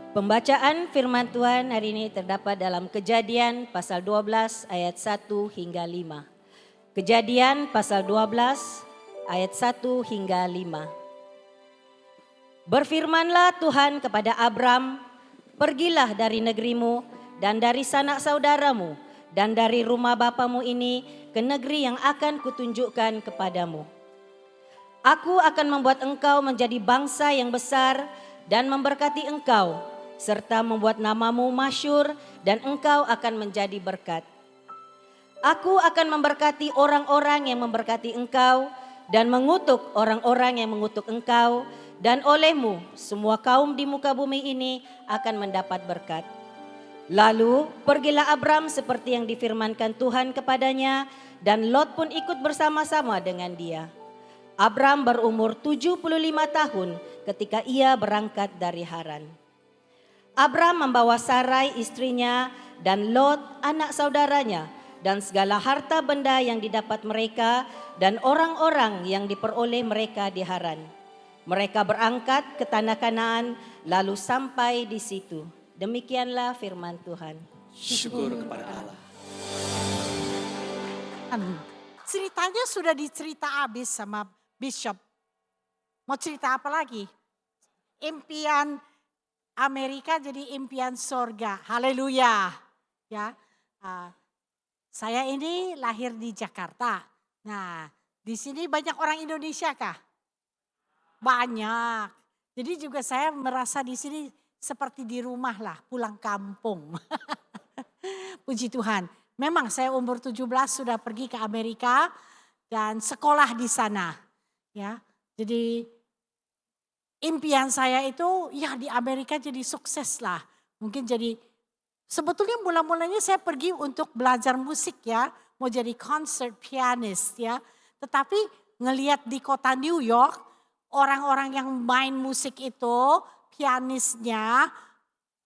Pembacaan firman Tuhan hari ini terdapat dalam Kejadian pasal 12 ayat 1 hingga 5. Kejadian pasal 12 ayat 1 hingga 5. Berfirmanlah Tuhan kepada Abram, "Pergilah dari negerimu dan dari sanak saudaramu dan dari rumah bapamu ini ke negeri yang akan kutunjukkan kepadamu. Aku akan membuat engkau menjadi bangsa yang besar dan memberkati engkau, serta membuat namamu masyhur dan engkau akan menjadi berkat. Aku akan memberkati orang-orang yang memberkati engkau dan mengutuk orang-orang yang mengutuk engkau, dan olehmu semua kaum di muka bumi ini akan mendapat berkat." Lalu pergilah Abram seperti yang difirmankan Tuhan kepadanya, dan Lot pun ikut bersama-sama dengan dia. Abram berumur 75 tahun ketika ia berangkat dari Haran. Abram membawa Sarai istrinya dan Lot anak saudaranya dan segala harta benda yang didapat mereka dan orang-orang yang diperoleh mereka di Haran. Mereka berangkat ke tanah Kanaan lalu sampai di situ. Demikianlah firman Tuhan. Syukur kepada Allah. Ceritanya sudah dicerita habis sama Bishop. Mau cerita apa lagi? Impian Amerika jadi impian sorga. Haleluya. Ya, saya ini lahir di Jakarta. Nah, di sini banyak orang Indonesia kah? Banyak. Jadi juga saya merasa di sini seperti di rumah lah, pulang kampung. Puji Tuhan. Memang saya umur 17 sudah pergi ke Amerika dan sekolah di sana. Ya, jadi impian saya itu ya di Amerika jadi sukses lah. Mungkin jadi, sebetulnya mula-mulanya saya pergi untuk belajar musik ya. Mau jadi concert pianist ya. Tetapi ngelihat di kota New York, orang-orang yang main musik itu, pianisnya,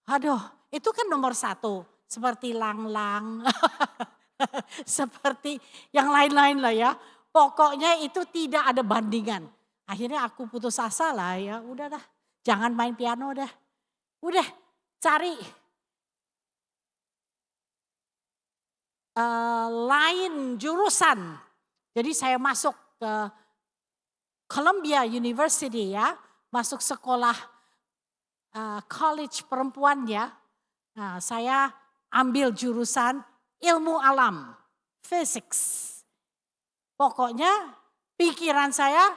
aduh itu kan nomor satu. Seperti Lang Lang, seperti yang lain-lain lah ya. Pokoknya itu tidak ada bandingan. Akhirnya aku putus asa lah ya, udah dah jangan main piano dah. Udah cari lain jurusan. Jadi saya masuk ke Columbia University ya, masuk sekolah college perempuan ya. Nah, saya ambil jurusan ilmu alam, physics. Pokoknya pikiran saya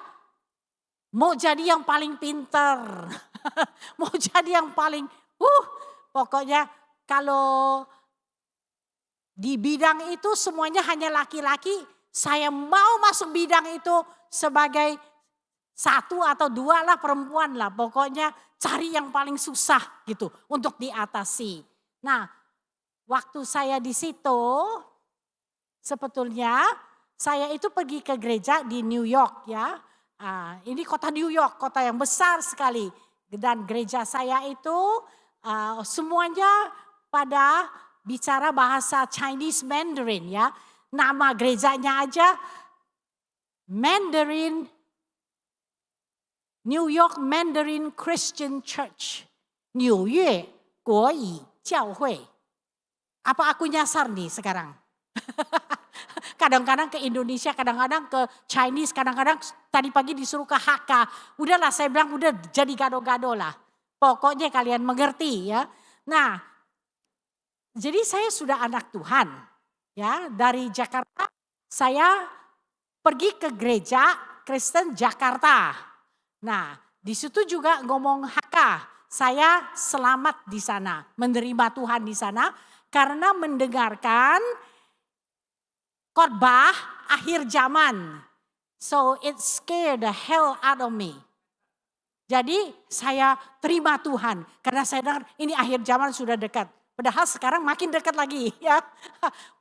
mau jadi yang paling pintar, mau jadi yang paling, pokoknya kalau di bidang itu semuanya hanya laki-laki, saya mau masuk bidang itu sebagai satu atau dua lah perempuan lah. Pokoknya cari yang paling susah gitu untuk diatasi. Nah, waktu saya di situ sebetulnya saya itu pergi ke gereja di New York ya. Ini kota New York, kota yang besar sekali. Dan gereja saya itu semuanya pada bicara bahasa Chinese Mandarin ya. Nama gerejanya aja Mandarin, New York Mandarin Christian Church. 纽约国语教会. Apa aku nyasar nih sekarang? Kadang-kadang ke Indonesia, kadang-kadang ke Chinese, kadang-kadang tadi pagi disuruh ke HK. Udahlah saya bilang udah jadi gado-gado lah. Pokoknya kalian mengerti ya. Nah, jadi saya sudah anak Tuhan. Ya, dari Jakarta saya pergi ke gereja Kristen Jakarta. Nah, di situ juga ngomong HK. Saya selamat di sana, menerima Tuhan di sana karena mendengarkan khotbah akhir zaman. So it scared the hell out of me. Jadi saya terima Tuhan karena saya dengar ini akhir zaman sudah dekat. Padahal sekarang makin dekat lagi ya.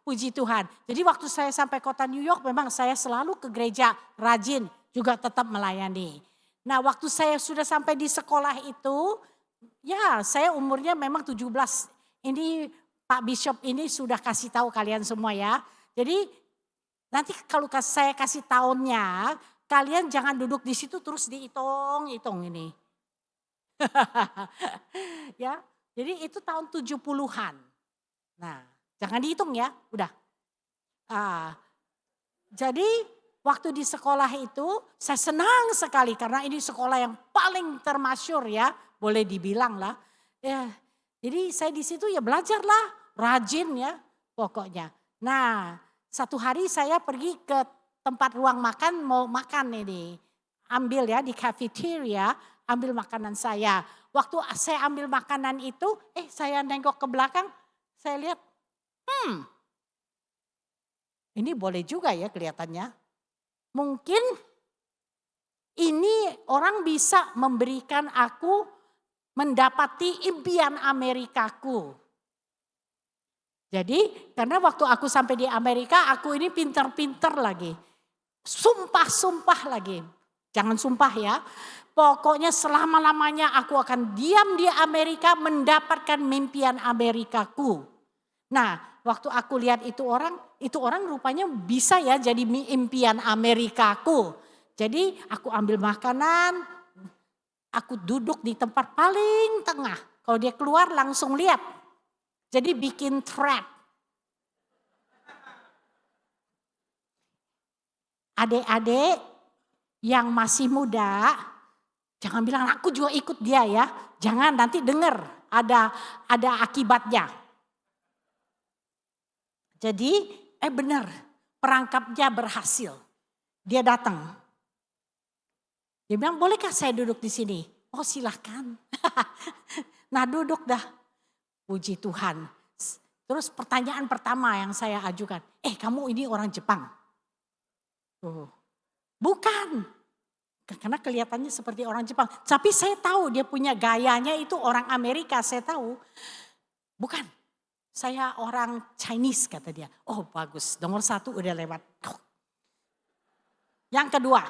Puji Tuhan. Jadi waktu saya sampai kota New York memang saya selalu ke gereja rajin juga tetap melayani. Nah waktu saya sudah sampai di sekolah itu ya saya umurnya memang 17. Ini Pak Bishop ini sudah kasih tahu kalian semua ya. Jadi nanti kalau saya kasih tahunnya, kalian jangan duduk di situ terus dihitung-hitung ini. Ya, Jadi itu tahun 70-an. Nah, jangan dihitung ya, udah. Jadi waktu di sekolah itu saya senang sekali karena ini sekolah yang paling termasyur ya, boleh dibilang lah. Ya, jadi saya di situ ya belajarlah, rajin ya pokoknya. Nah, satu hari saya pergi ke tempat ruang makan mau makan ini. Ambil ya di cafeteria, ambil makanan saya. Waktu saya ambil makanan itu, saya nengok ke belakang, saya lihat, ini boleh juga ya kelihatannya. Mungkin ini orang bisa memberikan aku mendapati impian Amerikaku. Jadi karena waktu aku sampai di Amerika aku ini pinter-pinter lagi. Sumpah-sumpah lagi. Jangan sumpah ya. Pokoknya selama-lamanya aku akan diam di Amerika mendapatkan mimpian Amerikaku. Nah, waktu aku lihat itu orang rupanya bisa ya jadi impian Amerikaku. Jadi aku ambil makanan, aku duduk di tempat paling tengah. Kalau dia keluar langsung lihat. Jadi bikin trap. Adik-adik yang masih muda, jangan bilang aku juga ikut dia ya. Jangan nanti dengar ada akibatnya. Jadi benar perangkapnya berhasil. Dia datang. Dia bilang bolehkah saya duduk di sini? Oh silahkan. Nah duduk dah. Puji Tuhan. Terus pertanyaan pertama yang saya ajukan. Kamu ini orang Jepang? Bukan. Karena kelihatannya seperti orang Jepang. Tapi saya tahu dia punya gayanya itu orang Amerika. Saya tahu. Bukan. Saya orang Chinese kata dia. Oh bagus. Nomor 1 udah lewat. Yang kedua.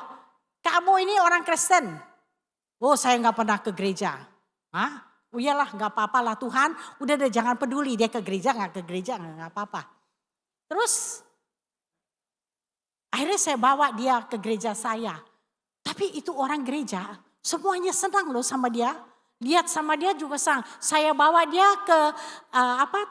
Kamu ini orang Kristen. Oh saya gak pernah ke gereja. Hah? Oh iyalah gak apa-apa lah Tuhan. Udah deh jangan peduli dia ke gereja gak ke gereja gak apa-apa. Terus akhirnya saya bawa dia ke gereja saya. Tapi itu orang gereja semuanya senang loh sama dia. Lihat sama dia juga senang. Saya bawa dia ke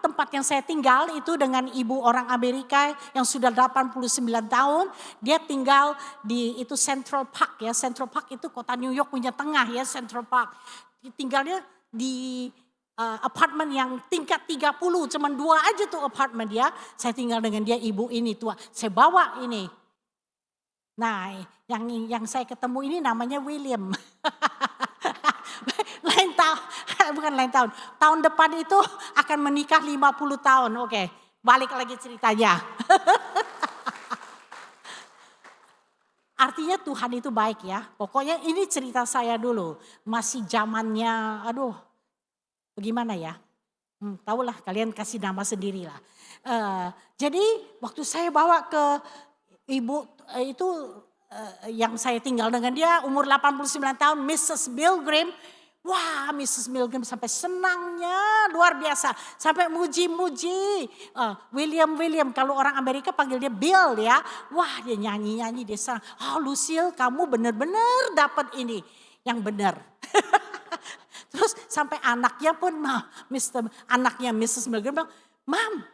tempat yang saya tinggal itu dengan ibu orang Amerika yang sudah 89 tahun. Dia tinggal di itu Central Park ya. Central Park itu kota New York punya tengah ya Central Park. Tinggalnya di apartemen yang tingkat 30, cuman 2 aja tuh apartemen dia. Saya tinggal dengan dia ibu ini tua. Saya bawa ini. Nah, yang saya ketemu ini namanya William. Lain tahun. Tahun depan itu akan menikah 50 tahun. Oke, balik lagi ceritanya. Artinya Tuhan itu baik ya. Pokoknya ini cerita saya dulu. Masih zamannya, bagaimana ya? Tahulah kalian kasih nama sendirilah. Jadi waktu saya bawa ke ibu itu yang saya tinggal dengan dia umur 89 tahun, Mrs. Milgram. Wah, Mrs. Milgram sampai senangnya luar biasa. Sampai muji-muji. William, kalau orang Amerika panggil dia Bill ya. Wah dia nyanyi-nyanyi, dia senang. Oh Lucille kamu benar-benar dapat ini. Yang benar. Terus sampai anaknya pun, anaknya Mrs. Milgram bilang, Mam,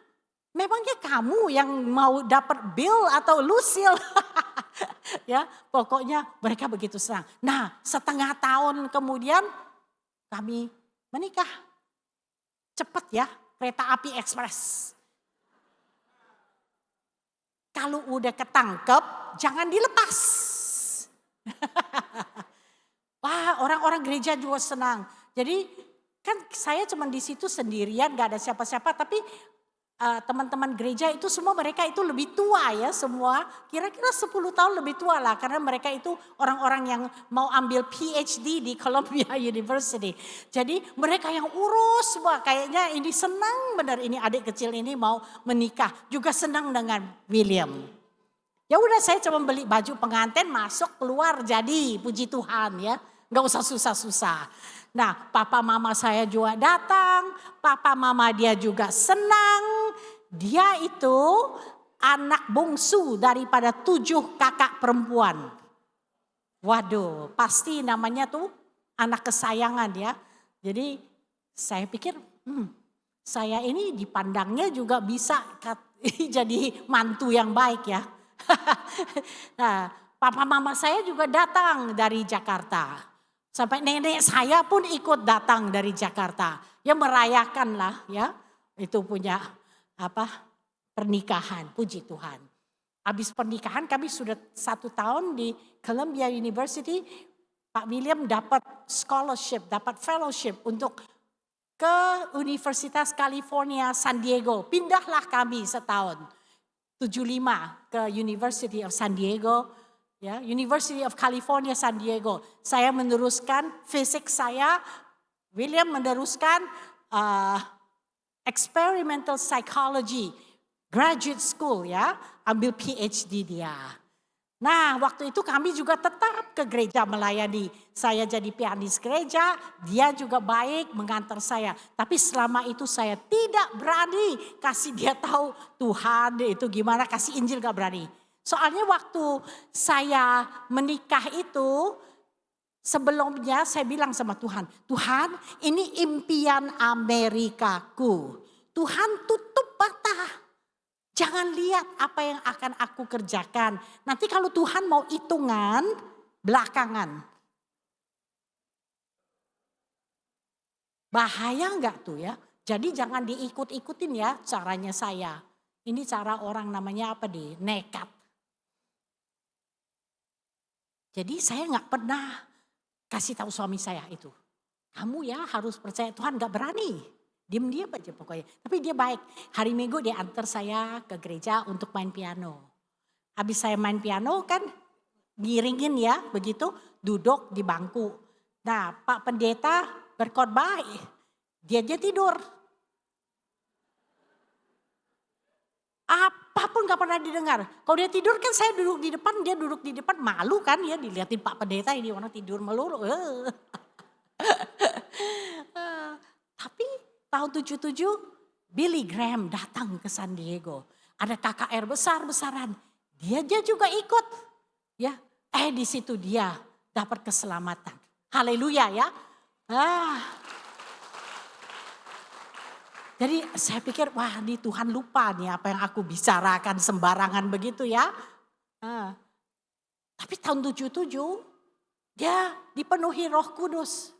memangnya kamu yang mau dapat Bill atau Lucille? Ya, pokoknya mereka begitu senang. Nah, setengah tahun kemudian kami menikah. Cepat ya, kereta api ekspres. Kalau udah ketangkep, jangan dilepas. Wah, orang-orang gereja juga senang. Jadi kan saya cuma di situ sendirian, gak ada siapa-siapa. Tapi teman-teman gereja itu semua mereka itu lebih tua ya semua. Kira-kira 10 tahun lebih tua lah. Karena mereka itu orang-orang yang mau ambil PhD di Columbia University. Jadi mereka yang urus semua. Kayaknya ini senang benar ini adik kecil ini mau menikah. Juga senang dengan William. Ya udah saya cuma beli baju pengantin masuk keluar jadi puji Tuhan ya. Gak usah susah-susah. Nah papa mama saya juga datang. Papa mama dia juga senang. Dia itu anak bungsu daripada 7 kakak perempuan. Waduh pasti namanya tuh anak kesayangan ya. Jadi saya pikir saya ini dipandangnya juga bisa jadi mantu yang baik ya. Nah, papa mama saya juga datang dari Jakarta. Sampai nenek saya pun ikut datang dari Jakarta. Ya merayakan lah ya. Itu punya pernikahan, puji Tuhan. Habis pernikahan kami sudah 1 tahun di Columbia University. Pak William dapat scholarship, dapat fellowship untuk ke Universitas California San Diego. Pindahlah kami setahun. 75 ke University of San Diego. Ya, University of California San Diego. Saya meneruskan fisik saya, William meneruskan experimental psychology, graduate school ya, ambil PhD dia. Nah waktu itu kami juga tetap ke gereja melayani. Saya jadi pianis gereja, dia juga baik mengantar saya. Tapi selama itu saya tidak berani kasih dia tahu Tuhan itu gimana, kasih Injil gak berani. Soalnya waktu saya menikah itu, sebelumnya saya bilang sama Tuhan, Tuhan ini impian Amerikaku. Tuhan tutup mata. Jangan lihat apa yang akan aku kerjakan. Nanti kalau Tuhan mau hitungan belakangan. Bahaya enggak tuh ya? Jadi jangan diikut-ikutin ya caranya saya. Ini cara orang namanya apa deh? Nekat. Jadi saya enggak pernah kasih tahu suami saya itu. Kamu ya harus percaya Tuhan, enggak berani. Diam-diam aja pokoknya. Tapi dia baik. Hari Minggu dia antar saya ke gereja untuk main piano. Habis saya main piano kan ngiringin ya begitu. Duduk di bangku. Nah Pak Pendeta berkhotbah. Dia tidur. Apapun gak pernah didengar. Kalau dia tidur kan saya duduk di depan. Dia duduk di depan malu kan ya. Dilihatin Pak Pendeta ini orang tidur melulu. Tapi tahun 77 Billy Graham datang ke San Diego. Ada KKR besar-besaran. Dia juga ikut. Ya, di situ dia dapat keselamatan. Haleluya ya. Jadi saya pikir wah ini Tuhan lupa nih apa yang aku bicarakan sembarangan begitu ya. Tapi tahun 77 dia dipenuhi Roh Kudus.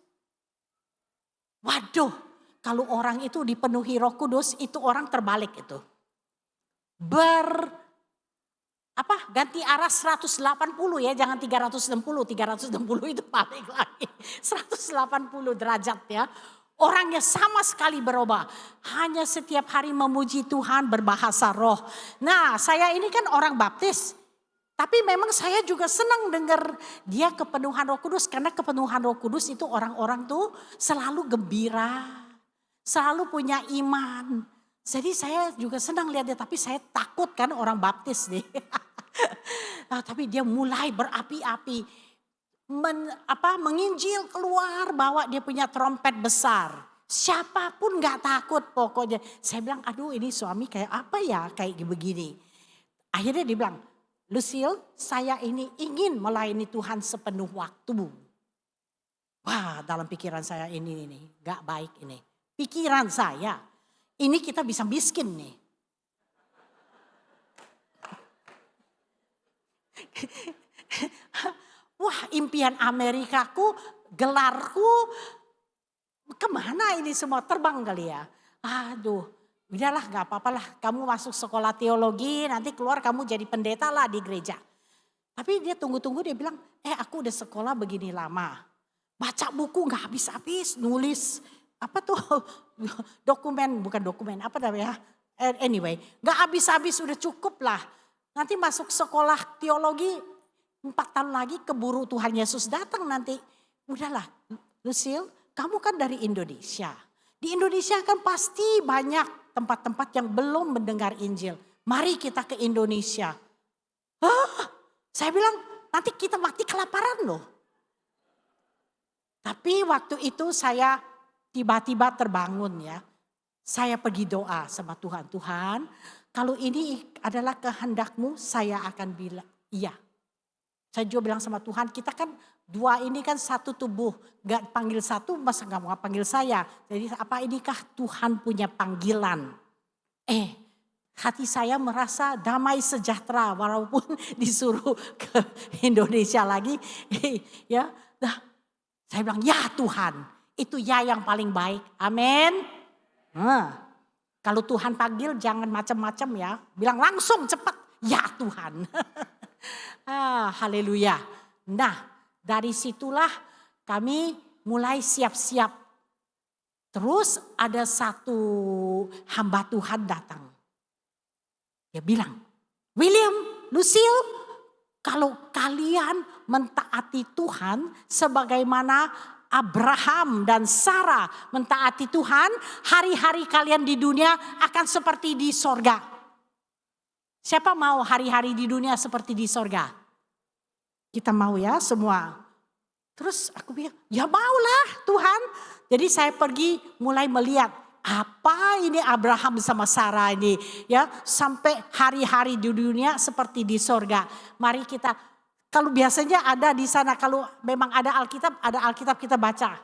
Waduh. Kalau orang itu dipenuhi Roh Kudus itu orang terbalik itu. Ganti arah 180 ya, jangan 360. 360 itu balik lagi. 180 derajat ya. Orangnya sama sekali berubah. Hanya setiap hari memuji Tuhan berbahasa roh. Nah saya ini kan orang baptis. Tapi memang saya juga senang dengar dia kepenuhan Roh Kudus. Karena kepenuhan Roh Kudus itu orang-orang tuh selalu gembira. Selalu punya iman. Jadi saya juga senang lihat dia. Tapi saya takut kan orang baptis nih. Tapi dia mulai berapi-api. Menginjil keluar bawa dia punya trompet besar. Siapapun gak takut pokoknya. Saya bilang aduh ini suami kayak apa ya kayak begini. Akhirnya dia bilang Lucille saya ini ingin melayani Tuhan sepenuh waktu. Wah dalam pikiran saya ini gak baik ini. Pikiran saya, ini kita bisa miskin nih. Wah impian Amerikaku, gelarku, kemana ini semua terbang kali ya. Aduh, udahlah gak apa-apa lah. Kamu masuk sekolah teologi, nanti keluar kamu jadi pendeta lah di gereja. Tapi dia tunggu-tunggu dia bilang, aku udah sekolah begini lama. Baca buku gak habis-habis, nulis. Bukan dokumen, apa namanya? Anyway, gak habis-habis udah cukup lah. Nanti masuk sekolah teologi 4 tahun lagi keburu Tuhan Yesus datang nanti. Udahlah, Lucille, kamu kan dari Indonesia. Di Indonesia kan pasti banyak tempat-tempat yang belum mendengar Injil. Mari kita ke Indonesia. Saya bilang nanti kita mati kelaparan loh. Tapi waktu itu saya tiba-tiba terbangun ya. Saya pergi doa sama Tuhan. Tuhan kalau ini adalah kehendak-Mu saya akan bilang iya. Saya juga bilang sama Tuhan, kita kan dua ini kan satu tubuh. Gak panggil satu, masa gak mau panggil saya. Jadi apa inikah Tuhan punya panggilan? Hati saya merasa damai sejahtera walaupun disuruh ke Indonesia lagi. Ya, saya bilang ya Tuhan, itu ya yang paling baik. Amin. Kalau Tuhan panggil jangan macam-macam ya. Bilang langsung cepat, ya Tuhan. Haleluya. Nah, dari situlah kami mulai siap-siap. Terus ada satu hamba Tuhan datang. Dia bilang, William, Lucille, kalau kalian mentaati Tuhan sebagaimana Abraham dan Sarah mentaati Tuhan, hari-hari kalian di dunia akan seperti di sorga. Siapa mau hari-hari di dunia seperti di sorga? Kita mau ya semua. Terus aku bilang, ya maulah Tuhan. Jadi saya pergi mulai melihat apa ini Abraham sama Sarah ini. Ya, sampai hari-hari di dunia seperti di sorga. Mari kita, kalau biasanya ada di sana, kalau memang ada Alkitab kita baca.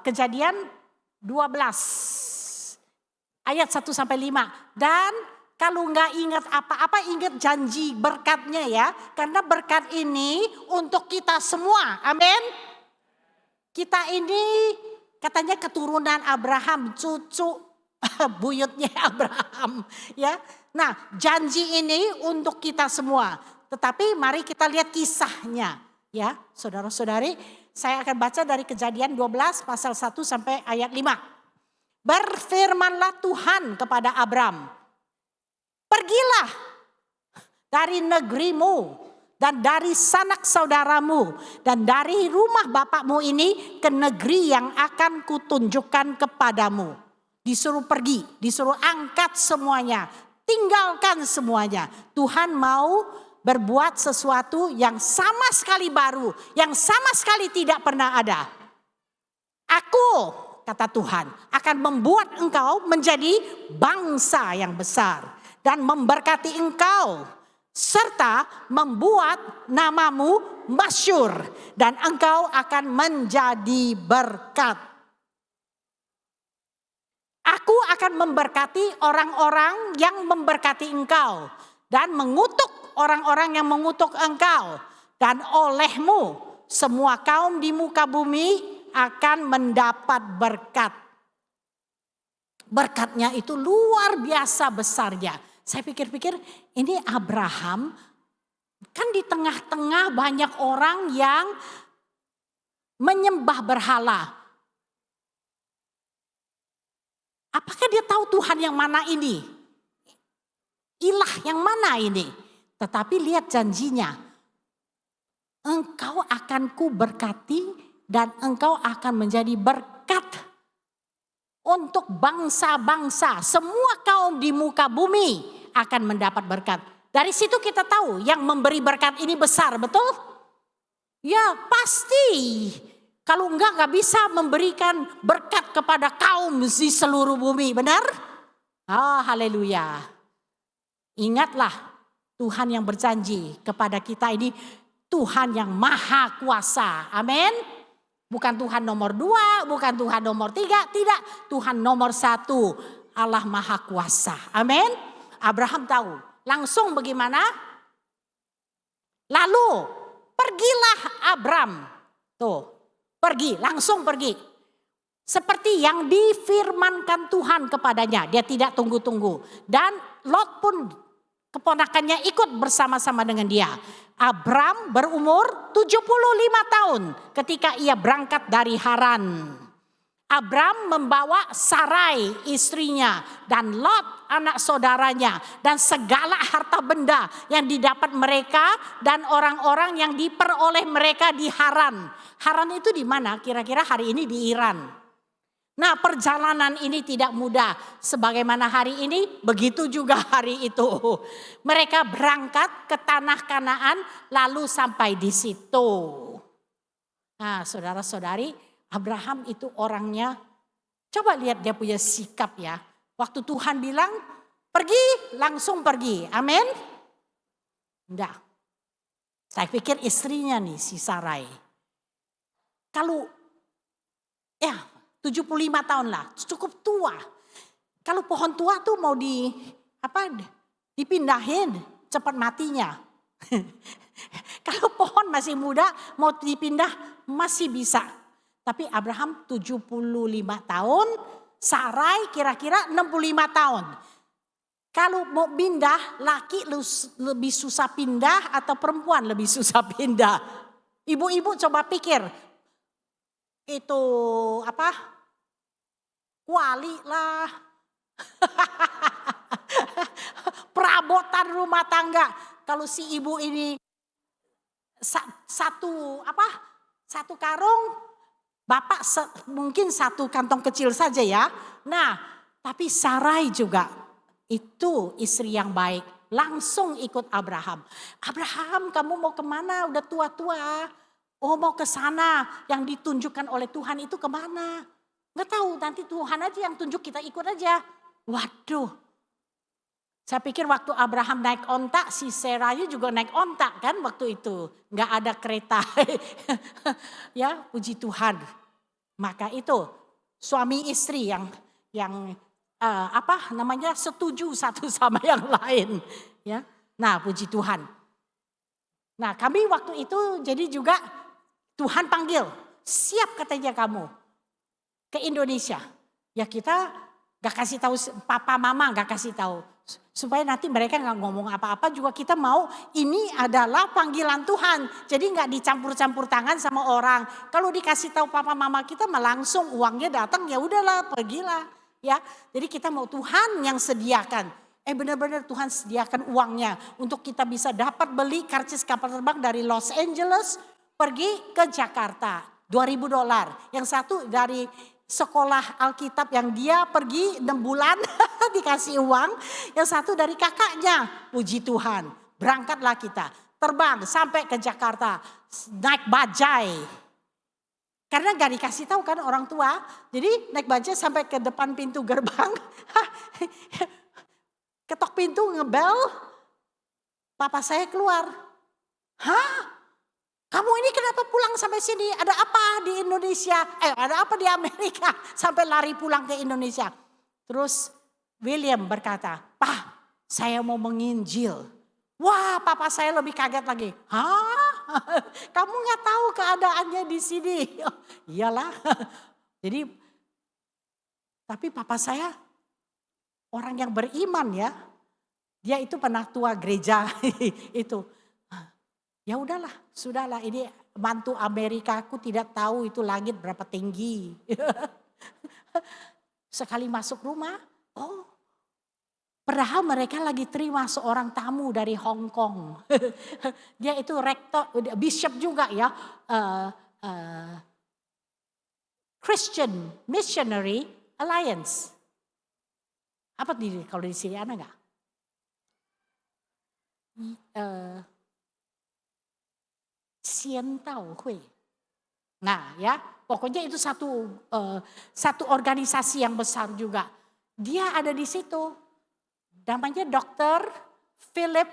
Kejadian 12 ayat 1-5. Dan kalau nggak ingat apa-apa, ingat janji berkatnya ya. Karena berkat ini untuk kita semua. Amin. Kita ini katanya keturunan Abraham, cucu buyutnya Abraham. Ya. Nah, janji ini untuk kita semua. Tetapi mari kita lihat kisahnya. Ya, saudara-saudari, saya akan baca dari Kejadian 12 pasal 1 sampai ayat 5. Berfirmanlah Tuhan kepada Abram, pergilah dari negerimu dan dari sanak saudaramu dan dari rumah bapakmu ini ke negeri yang akan kutunjukkan kepadamu. Disuruh pergi, disuruh angkat semuanya, tinggalkan semuanya. Tuhan mau berbuat sesuatu yang sama sekali baru, yang sama sekali tidak pernah ada. Aku, kata Tuhan, akan membuat engkau menjadi bangsa yang besar dan memberkati engkau, serta membuat namamu masyhur, dan engkau akan menjadi berkat. Aku akan memberkati orang-orang yang memberkati engkau, dan mengutuk orang-orang yang mengutuk engkau, dan olehmu semua kaum di muka bumi akan mendapat berkat. Berkatnya itu luar biasa besarnya. Saya pikir-pikir ini Abraham kan di tengah-tengah banyak orang yang menyembah berhala. Apakah dia tahu Tuhan yang mana ini? Ilah yang mana ini? Tetapi lihat janjinya. Engkau akan kuberkati dan engkau akan menjadi berkat untuk bangsa-bangsa. Semua kaum di muka bumi akan mendapat berkat. Dari situ kita tahu yang memberi berkat ini besar, betul? Ya pasti. Kalau enggak bisa memberikan berkat kepada kaum di seluruh bumi, benar? Haleluya. Ingatlah Tuhan yang berjanji kepada kita ini Tuhan yang maha kuasa. Amin. Bukan Tuhan nomor 2, bukan Tuhan nomor 3, tidak. Tuhan nomor 1, Allah maha kuasa. Amin. Abraham tahu. Langsung bagaimana? Lalu pergilah Abram. Tuh, pergi, langsung pergi. Seperti yang difirmankan Tuhan kepadanya. Dia tidak tunggu-tunggu. Dan Lot pun keponakannya ikut bersama-sama dengan dia. Abram berumur 75 tahun ketika ia berangkat dari Haran. Abram membawa Sarai istrinya dan Lot anak saudaranya dan segala harta benda yang didapat mereka dan orang-orang yang diperoleh mereka di Haran. Haran itu di mana? Kira-kira hari ini di Iran. Nah, perjalanan ini tidak mudah. Sebagaimana hari ini, begitu juga hari itu. Mereka berangkat ke tanah Kanaan lalu sampai di situ. Nah, saudara-saudari, Abraham itu orangnya, coba lihat dia punya sikap ya. Waktu Tuhan bilang, pergi, langsung pergi. Amin. Enggak. Saya pikir istrinya nih si Sarai. Kalau 75 tahun lah, cukup tua. Kalau pohon tua tuh mau dipindahin, cepat matinya. Kalau pohon masih muda mau dipindah masih bisa. Tapi Abraham 75 tahun, Sarai kira-kira 65 tahun. Kalau mau pindah, laki lebih susah pindah atau perempuan lebih susah pindah. Ibu-ibu coba pikir, itu kuali lah, perabotan rumah tangga. Kalau si ibu ini satu karung, bapak mungkin satu kantong kecil saja ya. Nah, tapi Sarai juga. Itu istri yang baik. Langsung ikut Abraham. Abraham, kamu mau kemana? Udah tua-tua. Oh, mau ke sana. Yang ditunjukkan oleh Tuhan itu kemana? Nggak tahu, nanti Tuhan aja yang tunjuk, kita ikut aja. Waduh. Saya pikir waktu Abraham naik onta, si Sarai juga naik onta kan waktu itu. Nggak ada kereta. Ya, puji Tuhan. Maka itu suami istri yang setuju satu sama yang lain, ya. Nah, puji Tuhan. Nah, kami waktu itu jadi juga Tuhan panggil, siap katanya kamu ke Indonesia. Ya kita gak kasih tahu papa mama, gak kasih tahu supaya nanti mereka gak ngomong apa-apa juga. Kita mau ini adalah panggilan Tuhan, jadi gak dicampur-campur tangan sama orang. Kalau dikasih tahu papa mama kita mah langsung uangnya datang, ya udahlah pergilah. Ya, jadi kita mau Tuhan yang sediakan. Benar-benar Tuhan sediakan uangnya untuk kita bisa dapat beli karcis kapal terbang dari Los Angeles pergi ke Jakarta. $2.000. Yang satu dari sekolah Alkitab yang dia pergi 6 bulan dikasih uang. Yang satu dari kakaknya. Puji Tuhan, berangkatlah kita. Terbang sampai ke Jakarta, naik bajai. Karena gak dikasih tahu kan orang tua. Jadi naik bajai sampai ke depan pintu gerbang. Ketok pintu, ngebel. Papa saya keluar. Hah? Kamu ini kenapa pulang sampai sini? Ada apa di Indonesia? Ada apa di Amerika? Sampai lari pulang ke Indonesia. Terus William berkata, "Pak, saya mau menginjil." Wah, papa saya lebih kaget lagi. Hah? Kamu gak tahu keadaannya di sini? Oh, iyalah. Jadi, tapi papa saya orang yang beriman ya. Dia itu penatua gereja itu. Ya udahlah, sudahlah, ini mantu Amerika, aku tidak tahu itu langit berapa tinggi. Sekali masuk rumah, padahal mereka lagi terima seorang tamu dari Hong Kong. Dia itu rektor, bishop juga ya. Christian Missionary Alliance. Apa kalau di sini ada nggak? Xian Tao Hui. Nah ya, pokoknya itu satu organisasi yang besar juga. Dia ada di situ. Namanya Dr. Philip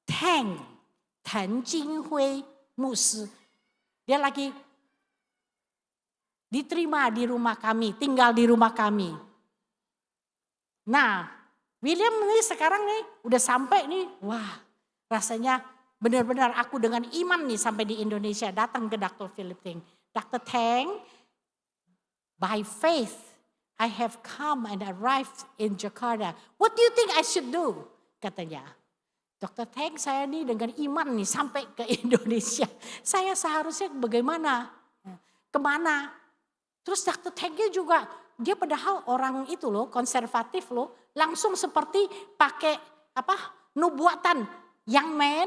Tang Jinhui Mus. Dia lagi diterima di rumah kami, tinggal di rumah kami. Nah, William nih sekarang nih udah sampai nih, wah rasanya benar-benar aku dengan iman nih sampai di Indonesia datang ke Dr. Philip Tang. Dr. Tang, by faith I have come and arrived in Jakarta. What do you think I should do? Katanya. Dr. Tang, saya nih dengan iman nih sampai ke Indonesia. Saya seharusnya bagaimana? Kemana? Terus Dr. Tangnya juga, dia padahal orang itu loh, konservatif loh. Langsung seperti pakai nubuatan. Young man,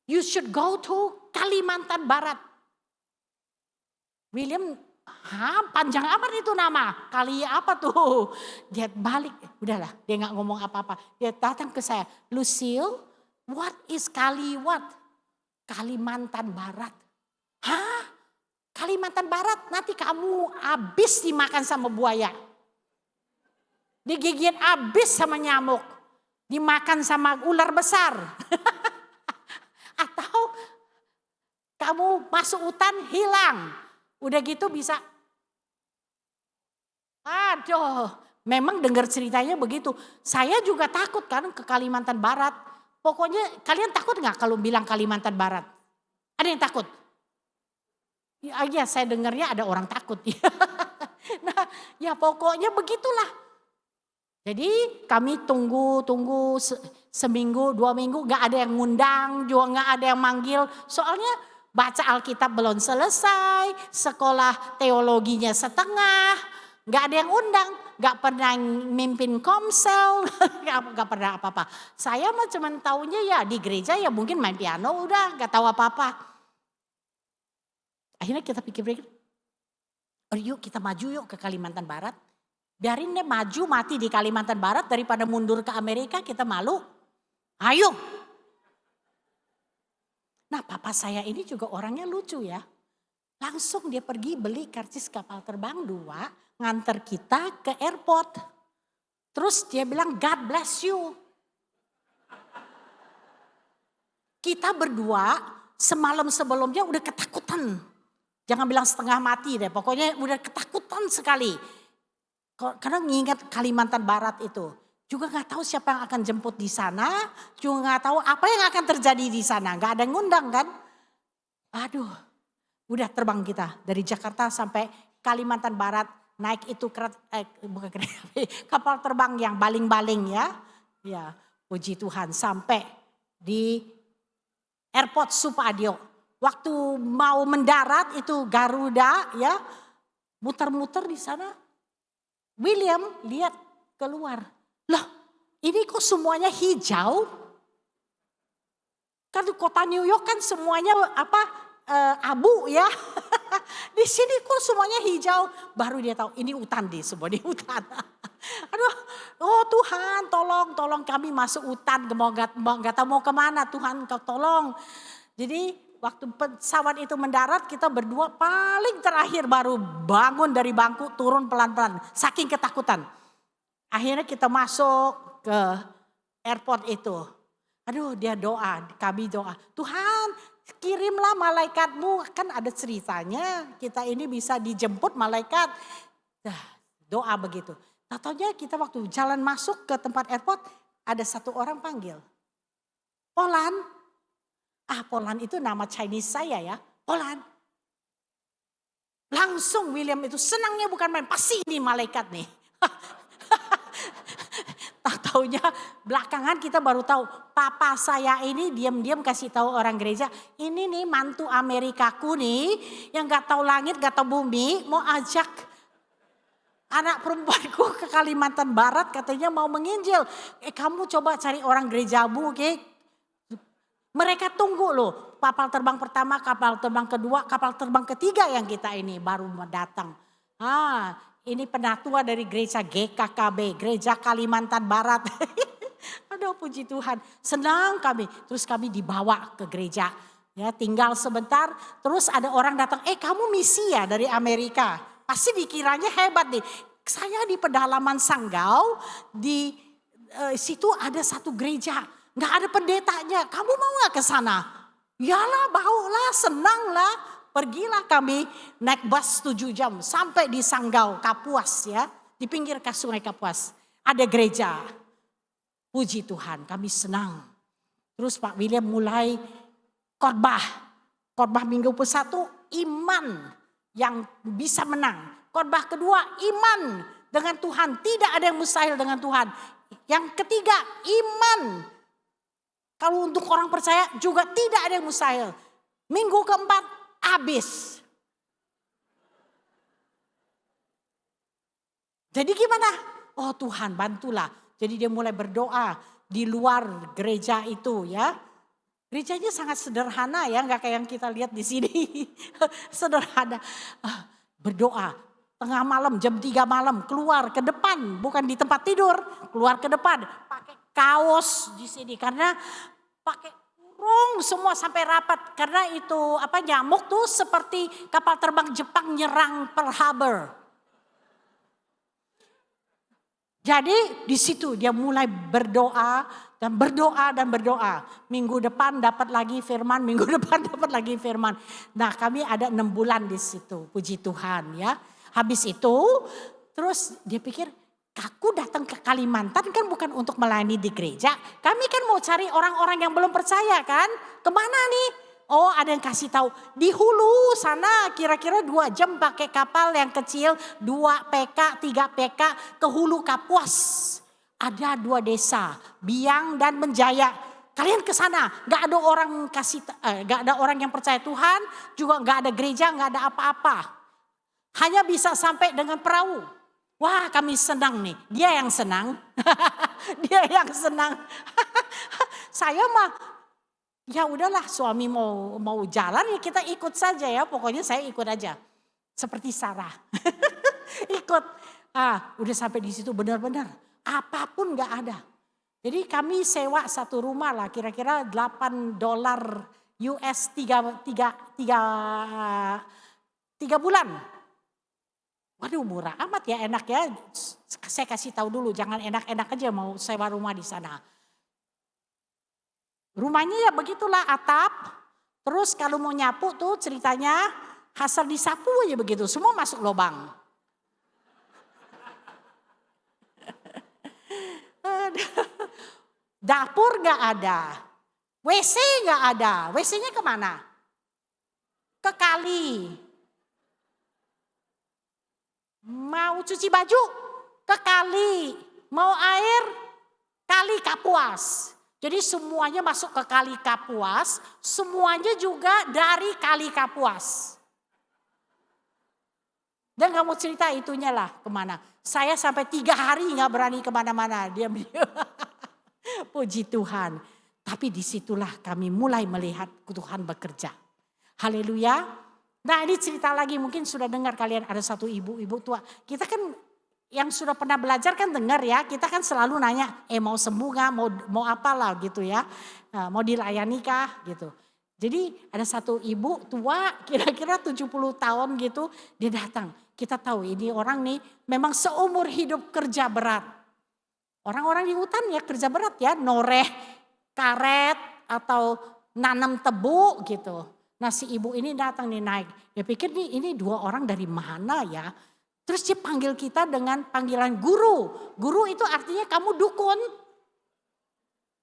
you should go to Kalimantan Barat. William, panjang amat itu nama. Kali apa tuh? Dia balik, udahlah dia gak ngomong apa-apa. Dia datang ke saya, Lucille, what is Kalimantan Barat. Hah? Kalimantan Barat nanti kamu habis dimakan sama buaya. Digigit habis sama nyamuk. Dimakan sama ular besar. Atau kamu masuk hutan hilang. Udah gitu bisa, aduh, memang dengar ceritanya begitu. Saya juga takut kan ke Kalimantan Barat. Pokoknya kalian takut nggak kalau bilang Kalimantan Barat? Ada yang takut? Ya saya dengarnya ada orang takut. Nah ya pokoknya begitulah. Jadi kami tunggu seminggu, 2 minggu gak ada yang ngundang, juga gak ada yang manggil. Soalnya baca Alkitab belum selesai, sekolah teologinya setengah, gak ada yang undang, gak pernah mimpin komsel, gak pernah apa-apa. Saya mah cuman taunya ya di gereja ya mungkin main piano udah gak tahu apa-apa. Akhirnya kita pikir-pikir, yuk kita maju yuk ke Kalimantan Barat. Biarin deh maju mati di Kalimantan Barat daripada mundur ke Amerika, kita malu. Ayo. Nah papa saya ini juga orangnya lucu ya. Langsung dia pergi beli karcis kapal terbang 2, nganter kita ke airport. Terus dia bilang God bless you. Kita berdua semalam sebelumnya udah ketakutan. Jangan bilang setengah mati deh, pokoknya udah ketakutan sekali. Karena mengingat Kalimantan Barat itu. Juga gak tahu siapa yang akan jemput di sana. Juga gak tahu apa yang akan terjadi di sana. Gak ada yang ngundang kan. Aduh. Udah terbang kita. Dari Jakarta sampai Kalimantan Barat. Naik itu kapal terbang yang baling-baling ya. Ya puji Tuhan. Sampai di airport Supadio. Waktu mau mendarat itu Garuda ya. Muter-muter di sana. William lihat keluar. Loh ini kok semuanya hijau? Kan kota New York kan semuanya abu ya. Di sini kok semuanya hijau? Baru dia tahu ini hutan deh, semua di hutan. Aduh, oh Tuhan tolong kami masuk hutan. Gak tahu mau kemana, Tuhan kau tolong. Jadi waktu pesawat itu mendarat kita berdua paling terakhir baru bangun dari bangku turun pelan-pelan. Saking ketakutan. Akhirnya kita masuk ke airport itu. Aduh dia doa, kami doa. Tuhan kirimlah malaikatmu. Kan ada ceritanya kita ini bisa dijemput malaikat. Doa begitu. Taunya kita waktu jalan masuk ke tempat airport ada satu orang panggil. Polan. Polan itu nama Chinese saya ya. Polan. Langsung William itu senangnya bukan main. Pasti ini malaikat nih. Taunya belakangan kita baru tahu papa saya ini diam-diam kasih tahu orang gereja, ini nih mantu Amerikaku nih yang gak tahu langit gak tahu bumi mau ajak anak perempuanku ke Kalimantan Barat katanya mau menginjil. Kamu coba cari orang gerejamu, oke? Mereka tunggu loh kapal terbang pertama, kapal terbang kedua, kapal terbang ketiga yang kita ini baru datang. Ini penatua dari gereja GKKB, Gereja Kalimantan Barat. Aduh puji Tuhan, senang kami. Terus kami dibawa ke gereja. Ya, tinggal sebentar, terus ada orang datang, kamu misi ya dari Amerika. Pasti dikiranya hebat nih. Saya di pedalaman Sanggau, di situ ada satu gereja. Gak ada pendetanya, kamu mau gak ke sana? Yalah, baulah, senang lah. Pergilah kami naik bus 7 jam sampai di Sanggau, Kapuas ya. Di pinggir Sungai Kapuas. Ada gereja. Puji Tuhan kami senang. Terus Pak William mulai khotbah. Khotbah minggu ke-1 iman yang bisa menang. Khotbah kedua iman dengan Tuhan. Tidak ada yang mustahil dengan Tuhan. Yang ketiga iman. Kalau untuk orang percaya juga tidak ada yang mustahil. Minggu keempat habis. Jadi gimana? Oh Tuhan bantulah. Jadi dia mulai berdoa di luar gereja itu ya. Gerejanya sangat sederhana ya, nggak kayak yang kita lihat di sini. Sederhana. Berdoa tengah malam jam 3 malam keluar ke depan, bukan di tempat tidur, keluar ke depan pakai kaos di sini karena pakai semua sampai rapat karena itu nyamuk tuh seperti kapal terbang Jepang nyerang Pearl Harbor. Jadi di situ dia mulai berdoa dan berdoa dan berdoa. Minggu depan dapat lagi firman, minggu depan dapat lagi firman. Nah, kami ada 6 bulan di situ, puji Tuhan ya. Habis itu terus dia pikir, aku datang ke Kalimantan kan bukan untuk melayani di gereja. Kami kan mau cari orang-orang yang belum percaya kan. Kemana nih? Oh, ada yang kasih tahu di hulu sana kira-kira 2 jam pakai kapal yang kecil 2 PK, 3 PK ke hulu Kapuas. Ada 2 desa, Biang dan Menjaya. Kalian ke sana, nggak ada orang nggak ada orang yang percaya Tuhan, juga nggak ada gereja, nggak ada apa-apa. Hanya bisa sampai dengan perahu. Wah, kami senang nih. Dia yang senang. Dia yang senang. Saya mah ya udahlah, suami mau jalan ya kita ikut saja ya. Pokoknya saya ikut aja. Seperti Sarah. Ikut. Udah sampai di situ benar-benar apapun nggak ada. Jadi kami sewa satu rumah lah kira-kira $8 US 3 bulan. Waduh, murah amat ya, enak ya. Saya kasih tahu dulu, jangan enak-enak aja mau sewa rumah di sana. Rumahnya ya begitulah, atap. Terus kalau mau nyapu tuh ceritanya hasil disapu aja begitu. Semua masuk lubang. Dapur gak ada. WC gak ada. WC-nya kemana? Ke kali. Mau cuci baju? Ke kali. Mau air? Kali Kapuas. Jadi semuanya masuk ke Kali Kapuas, semuanya juga dari Kali Kapuas. Dan gak mau cerita itunya lah kemana. Saya sampai 3 hari gak berani kemana-mana. Diam-diam. Puji Tuhan. Tapi disitulah kami mulai melihat Tuhan bekerja. Haleluya. Nah, ini cerita lagi, mungkin sudah dengar kalian ada satu ibu tua. Kita kan yang sudah pernah belajar kan dengar ya, kita kan selalu nanya, mau sembuh gak, mau apalah gitu ya, mau dilayani kah gitu. Jadi ada satu ibu tua kira-kira 70 tahun gitu, dia datang. Kita tahu ini orang nih memang seumur hidup kerja berat. Orang-orang di hutan ya kerja berat ya, noreh karet atau nanam tebu gitu. Nah, si ibu ini datang nih naik, dia pikir nih ini 2 orang dari mana ya. Terus dia panggil kita dengan panggilan guru. Guru itu artinya kamu dukun.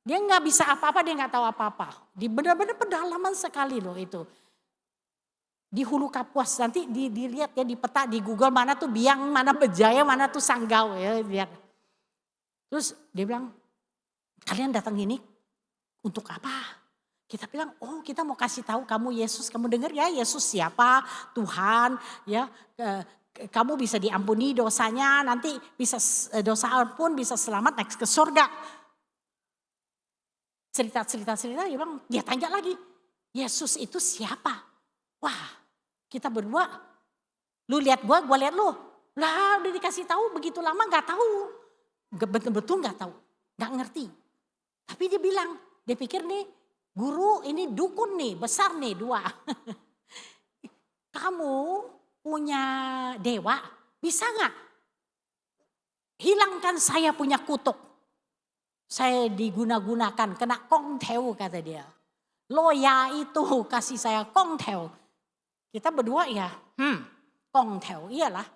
Dia nggak bisa apa-apa, dia nggak tahu apa-apa. Di benar-benar pedalaman sekali loh itu. Di hulu Kapuas, nanti dilihat ya di peta di Google mana tuh Biang, mana Bejaya, mana tuh Sanggau ya lihat. Terus dia bilang, kalian datang ini untuk apa? Kita bilang, oh kita mau kasih tahu kamu Yesus, kamu dengar ya Yesus siapa? Tuhan ya. Kamu bisa diampuni dosanya, nanti bisa dosa pun bisa selamat naik ke surga. Cerita, dia tanya lagi, Yesus itu siapa? Wah, kita berdua, lu lihat gua lihat lu. Lah udah dikasih tahu begitu lama nggak tahu. Betul nggak tahu, nggak ngerti. Tapi dia bilang, dia pikir nih guru ini dukun nih, besar nih 2. Kamu punya dewa, bisa nggak hilangkan saya punya kutuk? Saya diguna-gunakan, kena kongteu kata dia. Loya itu kasih saya kongteu. Kita berdua ya, kongteu iyalah.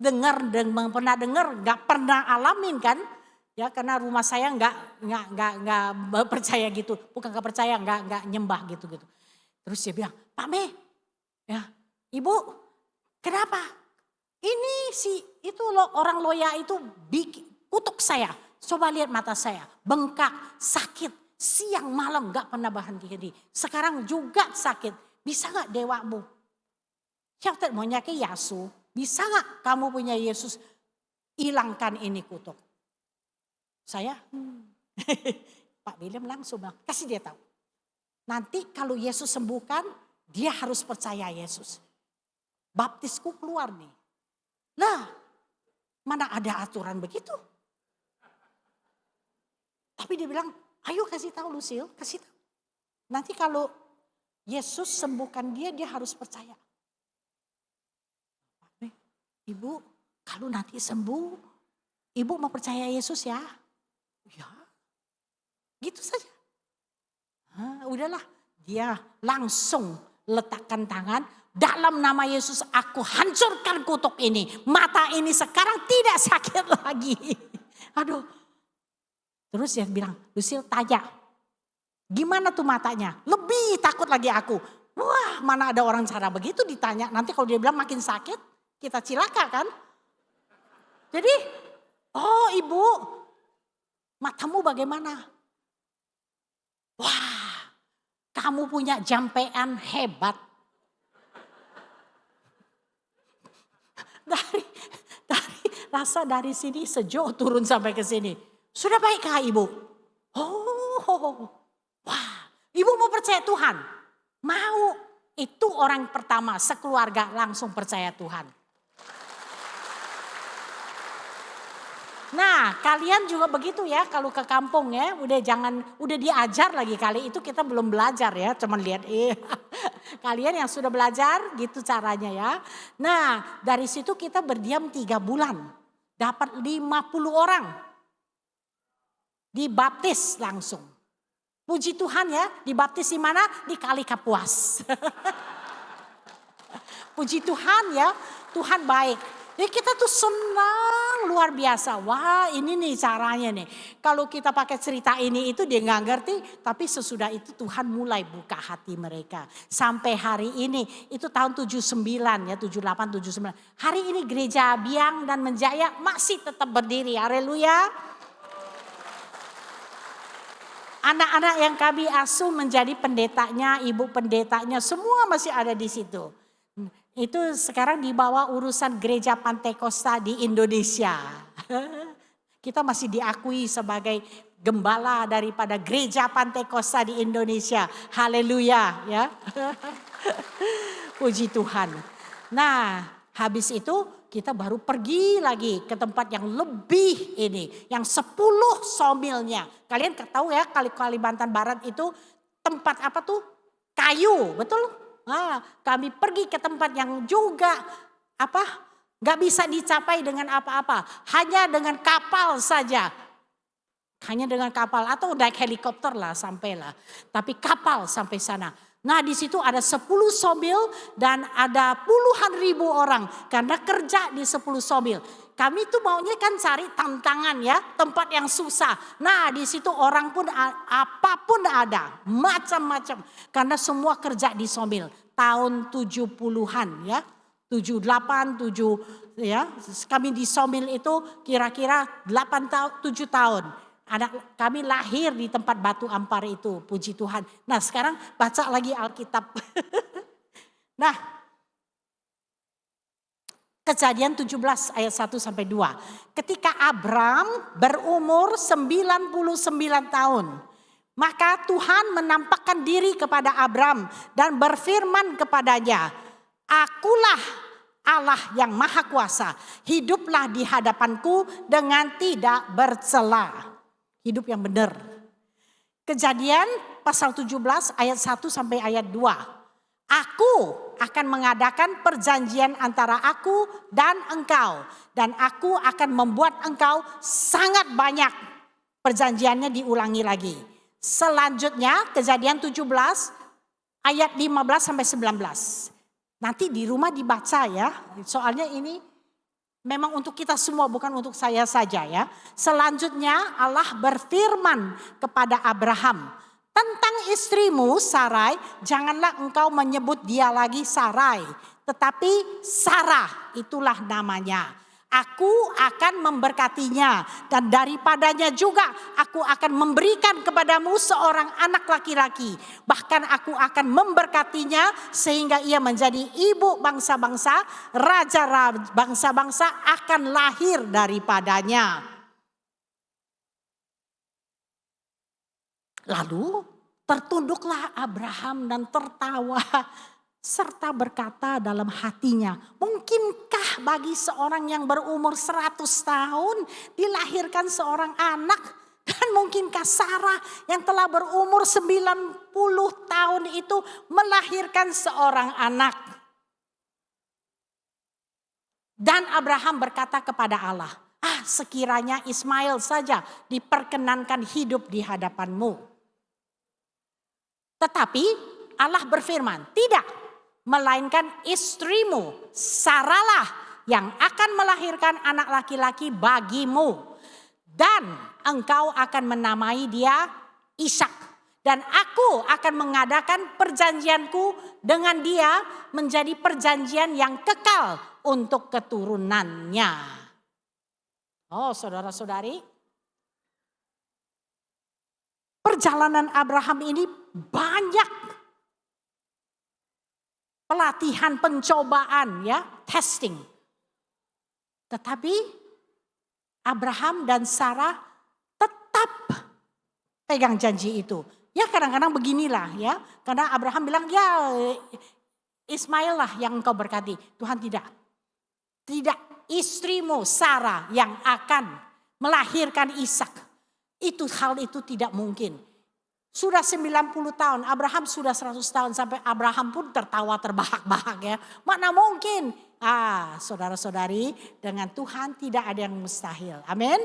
Pernah dengar, nggak pernah alamin kan? Ya karena rumah saya nggak percaya gitu, bukan nggak percaya, nggak nyembah gitu. Terus dia bilang, Pak Me, ya Ibu, kenapa? Ini itu orang loya itu kutuk saya. Coba lihat mata saya, bengkak, sakit, siang malam gak pernah berhenti. Sekarang juga sakit. Bisa gak dewamu? Yang mau nyaki Yasu, bisa gak kamu punya Yesus hilangkan ini kutuk? Saya, Pak William langsung bilang, kasih dia tahu. Nanti kalau Yesus sembuhkan, dia harus percaya Yesus. Baptisku keluar nih. Lah, mana ada aturan begitu? Tapi dia bilang, ayo kasih tahu Lucille, kasih tahu. Nanti kalau Yesus sembuhkan dia harus percaya. Ibu, kalau nanti sembuh, Ibu mau percaya Yesus ya? Ya, gitu saja. Udahlah, dia langsung letakkan tangan, dalam nama Yesus aku hancurkan kutuk ini. Mata ini sekarang tidak sakit lagi. Aduh. Terus dia bilang, Lucille tanya, gimana tuh matanya? Lebih takut lagi aku. Wah, mana ada orang cara begitu ditanya. Nanti kalau dia bilang makin sakit, kita cilaka kan? Jadi, oh ibu, matamu bagaimana? Wah, kamu punya jampean hebat. Dari sini sejauh turun sampai ke sini. Sudah baikkah ibu? Oh, wah, ibu mau percaya Tuhan? Mau. Itu orang pertama sekeluarga langsung percaya Tuhan. Nah, kalian juga begitu ya kalau ke kampung ya, udah diajar lagi kali itu kita belum belajar ya, cuman lihat kalian yang sudah belajar gitu caranya ya. Nah, dari situ kita berdiam 3 bulan, dapat 50 orang, dibaptis langsung. Puji Tuhan ya, dibaptis di mana? Di Kali Kapuas. Puji Tuhan ya, Tuhan baik. Jadi kita tuh senang luar biasa. Wah, ini nih caranya nih. Kalau kita pakai cerita ini itu dia nggak ngerti. Tapi sesudah itu Tuhan mulai buka hati mereka. Sampai hari ini itu tahun 79 ya, 78, 79. Hari ini gereja Biang dan Menjaya masih tetap berdiri. Haleluya. Anak-anak yang kami asuh menjadi pendetanya, ibu pendetanya semua masih ada di situ. Itu sekarang di bawah urusan gereja Pantekosta di Indonesia. Kita masih diakui sebagai gembala daripada gereja Pantekosta di Indonesia. Haleluya ya. Puji Tuhan. Nah, habis itu kita baru pergi lagi ke tempat yang lebih ini. Yang 10 somilnya. Kalian tahu ya Kalimantan Barat itu tempat apa tuh? Kayu, betul? Nah, kami pergi ke tempat yang juga gak bisa dicapai dengan apa-apa. Hanya dengan kapal saja. Hanya dengan kapal atau naik helikopter lah sampailah. Tapi kapal sampai sana. Nah di situ ada 10 somil dan ada puluhan ribu orang. Karena kerja di 10 somil. Kami tuh maunya kan cari tantangan ya, tempat yang susah. Nah di situ orang pun apapun ada, macam-macam. Karena semua kerja di somil. Tahun 70-an ya, 78, 7 ya. Kami di somil itu kira-kira 7 tahun. Anak kami lahir di tempat Batu Ampar itu, puji Tuhan. Nah sekarang baca lagi Alkitab. Nah, Kejadian 17 ayat 1 sampai 2. Ketika Abram berumur 99 tahun, maka Tuhan menampakkan diri kepada Abram dan berfirman kepadanya, "Akulah Allah yang Maha Kuasa, hiduplah di hadapanku dengan tidak bercela." Hidup yang benar. Kejadian pasal 17 ayat 1 sampai ayat 2. Aku akan mengadakan perjanjian antara aku dan engkau. Dan aku akan membuat engkau sangat banyak. Perjanjiannya diulangi lagi. Selanjutnya Kejadian 17 ayat 15 sampai 19. Nanti di rumah dibaca ya. Soalnya ini memang untuk kita semua, bukan untuk saya saja ya. Selanjutnya Allah berfirman kepada Abraham. Tentang istrimu Sarai, janganlah engkau menyebut dia lagi Sarai. Tetapi Sarah, itulah namanya. Aku akan memberkatinya dan daripadanya juga aku akan memberikan kepadamu seorang anak laki-laki. Bahkan aku akan memberkatinya sehingga ia menjadi ibu bangsa-bangsa, raja bangsa-bangsa akan lahir daripadanya. Lalu tertunduklah Abraham dan tertawa serta berkata dalam hatinya, mungkinkah bagi seorang yang berumur 100 tahun dilahirkan seorang anak? Dan mungkinkah Sarah yang telah berumur 90 tahun itu melahirkan seorang anak? Dan Abraham berkata kepada Allah, Sekiranya Ismail saja diperkenankan hidup di hadapanmu. Tetapi Allah berfirman, tidak, melainkan istrimu Saralah yang akan melahirkan anak laki-laki bagimu. Dan engkau akan menamai dia Ishak. Dan aku akan mengadakan perjanjianku dengan dia menjadi perjanjian yang kekal untuk keturunannya. Oh saudara-saudari, perjalanan Abraham ini banyak pelatihan, pencobaan, ya, testing. Tetapi Abraham dan Sarah tetap pegang janji itu. Ya kadang-kadang beginilah ya. Karena Abraham bilang ya Ismail lah yang engkau berkati. Tuhan tidak. Tidak, istrimu Sarah yang akan melahirkan Ishak. Hal itu tidak mungkin. Sudah 90 tahun, Abraham sudah 100 tahun. Sampai Abraham pun tertawa terbahak-bahak ya. Mana mungkin? Saudara-saudari, dengan Tuhan tidak ada yang mustahil. Amin.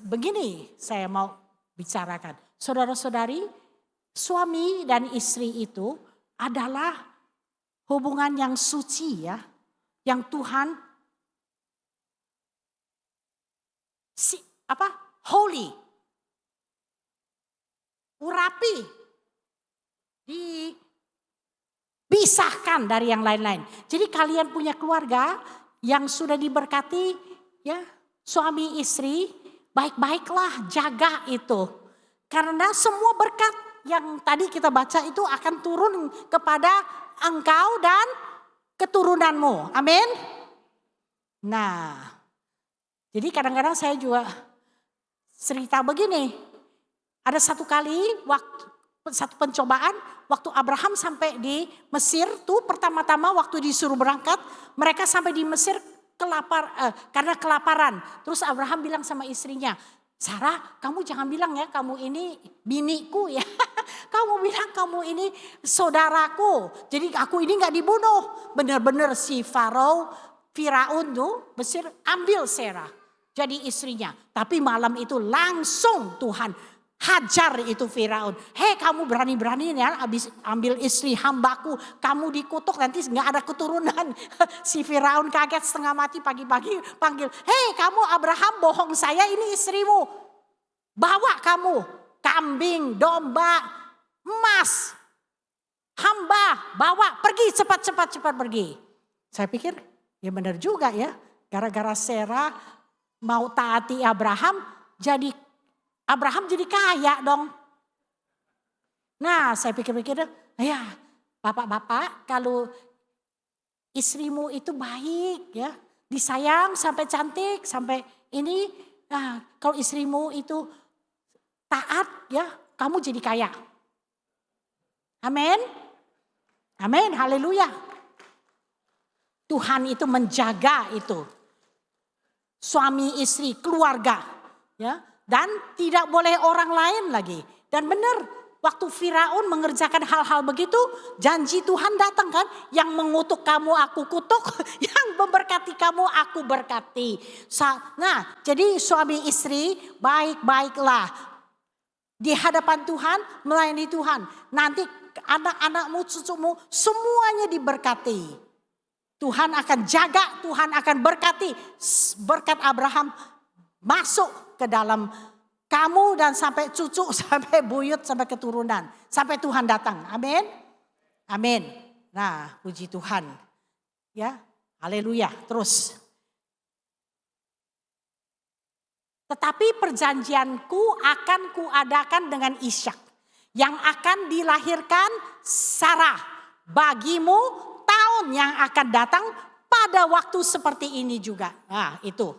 Begini saya mau bicarakan. Saudara-saudari, suami dan istri itu adalah hubungan yang suci ya. Yang Tuhan holy. Urapi. Dipisahkan dari yang lain-lain. Jadi kalian punya keluarga yang sudah diberkati ya, suami istri, baik-baiklah jaga itu. Karena semua berkat yang tadi kita baca itu akan turun kepada engkau dan keturunanmu. Amin. Nah, jadi kadang-kadang saya juga cerita begini. Ada satu kali satu pencobaan waktu Abraham sampai di Mesir tuh pertama-tama waktu disuruh berangkat, mereka sampai di Mesir karena kelaparan. Terus Abraham bilang sama istrinya, Sarah, kamu jangan bilang ya kamu ini biniku ya. Kamu bilang kamu ini saudaraku. Jadi aku ini gak dibunuh. Benar-benar si Firaun tuh Mesir ambil Sarah jadi istrinya. Tapi malam itu langsung Tuhan hajar itu Firaun. Hei kamu berani-beraninya habis ambil istri hambaku. Kamu dikutuk nanti gak ada keturunan. Si Firaun kaget setengah mati pagi-pagi panggil. Hei kamu Abraham bohong saya ini istrimu. Bawa kamu kambing, domba, emas. Hamba bawa pergi cepat pergi. Saya pikir ya benar juga ya. Gara-gara Sarah mau taati Abraham jadi kaya dong. Nah saya pikir-pikir ya bapak-bapak kalau istrimu itu baik ya. Disayang sampai cantik sampai ini. Nah, kalau istrimu itu taat ya kamu jadi kaya. Amin. Amin. Haleluya. Tuhan itu menjaga itu. Suami istri keluarga ya. Dan tidak boleh orang lain lagi. Dan benar waktu Firaun mengerjakan hal-hal begitu, janji Tuhan datang kan. Yang mengutuk kamu aku kutuk, yang memberkati kamu aku berkati. Nah jadi suami istri baik-baiklah. Di hadapan Tuhan, melayani Tuhan. Nanti anak-anakmu, cucumu semuanya diberkati. Tuhan akan jaga, Tuhan akan berkati. Berkat Abraham masuk ke dalam kamu dan sampai cucu, sampai buyut, sampai keturunan. Sampai Tuhan datang. Amin. Amin. Nah puji Tuhan. Ya, haleluya. Terus. Tetapi perjanjianku akan kuadakan dengan Ishak. Yang akan dilahirkan Sarah. Bagimu tahun yang akan datang pada waktu seperti ini juga. Nah itu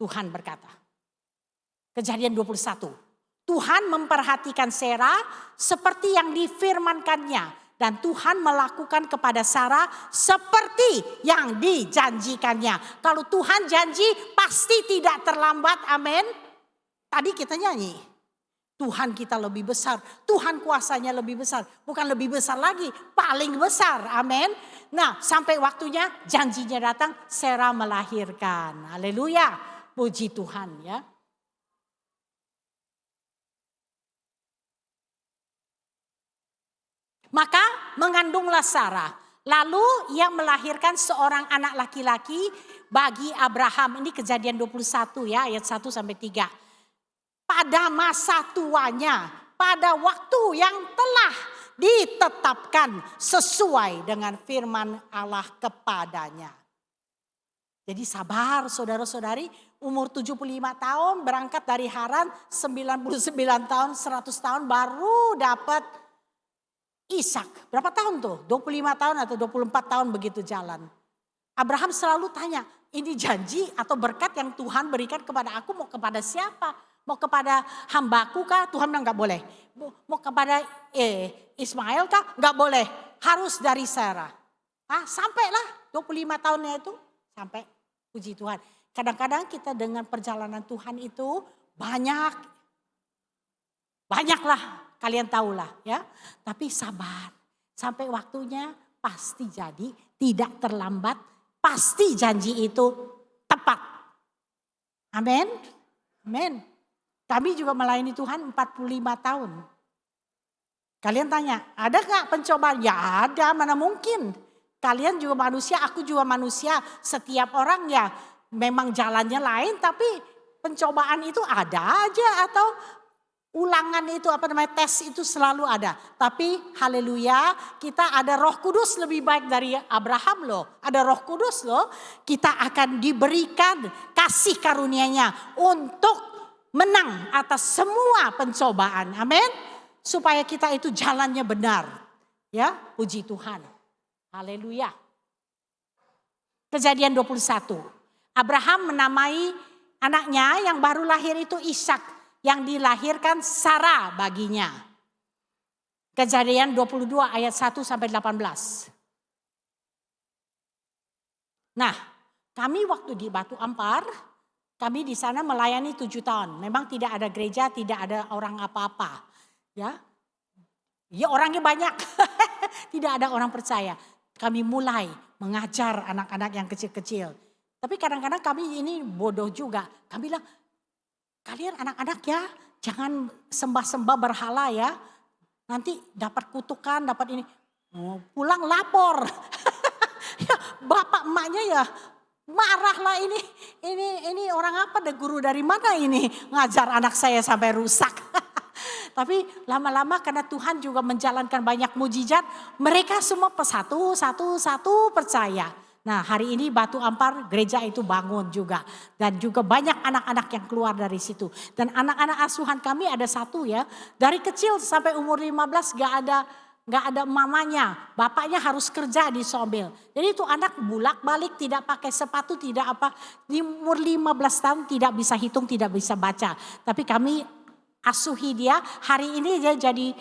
Tuhan berkata. Kejadian 21. Tuhan memperhatikan Sarah seperti yang difirmankannya. Dan Tuhan melakukan kepada Sarah seperti yang dijanjikannya. Kalau Tuhan janji pasti tidak terlambat. Amin. Tadi kita nyanyi. Tuhan kita lebih besar, Tuhan kuasanya lebih besar. Bukan lebih besar lagi, paling besar, amin. Nah sampai waktunya janjinya datang, Sarah melahirkan. Haleluya, puji Tuhan ya. Maka mengandunglah Sarah. Lalu ia melahirkan seorang anak laki-laki bagi Abraham. Ini Kejadian 21 ya, ayat 1 sampai 3. Pada masa tuanya, pada waktu yang telah ditetapkan sesuai dengan firman Allah kepadanya. Jadi sabar saudara-saudari, umur 75 tahun berangkat dari Haran, 99 tahun, 100 tahun baru dapat Ishak. Berapa tahun tuh? 25 tahun atau 24 tahun begitu jalan. Abraham selalu tanya, ini janji atau berkat yang Tuhan berikan kepada aku mau kepada siapa? Mau kepada hambaku kah? Tuhan bilang gak boleh. Mau kepada Ismail kah? Gak boleh. Harus dari Sarah. Sampailah 25 tahunnya itu. Sampai, puji Tuhan. Kadang-kadang kita dengan perjalanan Tuhan itu banyaklah. Kalian tahulah ya. Tapi sabar. Sampai waktunya pasti jadi. Tidak terlambat. Pasti janji itu tepat. Amin. Amin. Kami juga melayani Tuhan 45 tahun. Kalian tanya, ada gak pencobaan? Ya ada, mana mungkin. Kalian juga manusia, aku juga manusia. Setiap orang ya memang jalannya lain, tapi pencobaan itu ada aja. Atau ulangan itu tes itu selalu ada. Tapi haleluya, kita ada Roh Kudus lebih baik dari Abraham loh. Ada Roh Kudus loh. Kita akan diberikan kasih karunia-Nya untuk menang atas semua pencobaan. Amin. Supaya kita itu jalannya benar. Ya, puji Tuhan. Haleluya. Kejadian 21. Abraham menamai anaknya yang baru lahir itu Ishak, yang dilahirkan Sarah baginya. Kejadian 22 ayat 1 sampai 18. Nah, kami waktu di Batu Ampar, kami di sana melayani 7 tahun. Memang tidak ada gereja, tidak ada orang apa-apa. Ya orangnya banyak. Tidak ada orang percaya. Kami mulai mengajar anak-anak yang kecil-kecil. Tapi kadang-kadang kami ini bodoh juga. Kami bilang, kalian anak-anak ya, jangan sembah-sembah berhala ya. Nanti dapat kutukan, dapat ini. Pulang lapor. Ya, bapak emaknya ya marahlah ini orang apa, ada guru dari mana ini ngajar anak saya sampai rusak. Tapi lama-lama karena Tuhan juga menjalankan banyak mujizat, mereka semua satu percaya. Nah hari ini Batu Ampar gereja itu bangun juga. Dan juga banyak anak-anak yang keluar dari situ. Dan anak-anak asuhan kami ada satu ya. Dari kecil sampai umur 15 gak ada mamanya. Bapaknya harus kerja di Sombil. Jadi itu anak bulak-balik tidak pakai sepatu, tidak apa. Di umur 15 tahun tidak bisa hitung, tidak bisa baca. Tapi kami asuhi dia. Hari ini dia jadi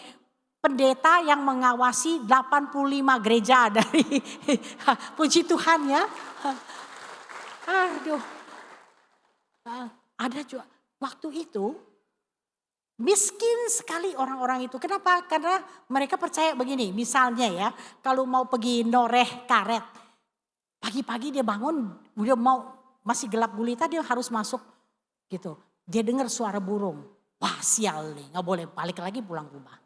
pendeta yang mengawasi 85 gereja dari puji Tuhan ya. Aduh. Ada juga waktu itu miskin sekali orang-orang itu. Kenapa? Karena mereka percaya begini. Misalnya ya, kalau mau pergi noreh karet. Pagi-pagi dia bangun, dia mau masih gelap gulita dia harus masuk gitu. Dia dengar suara burung. Wah sial nih, gak boleh balik lagi pulang rumah.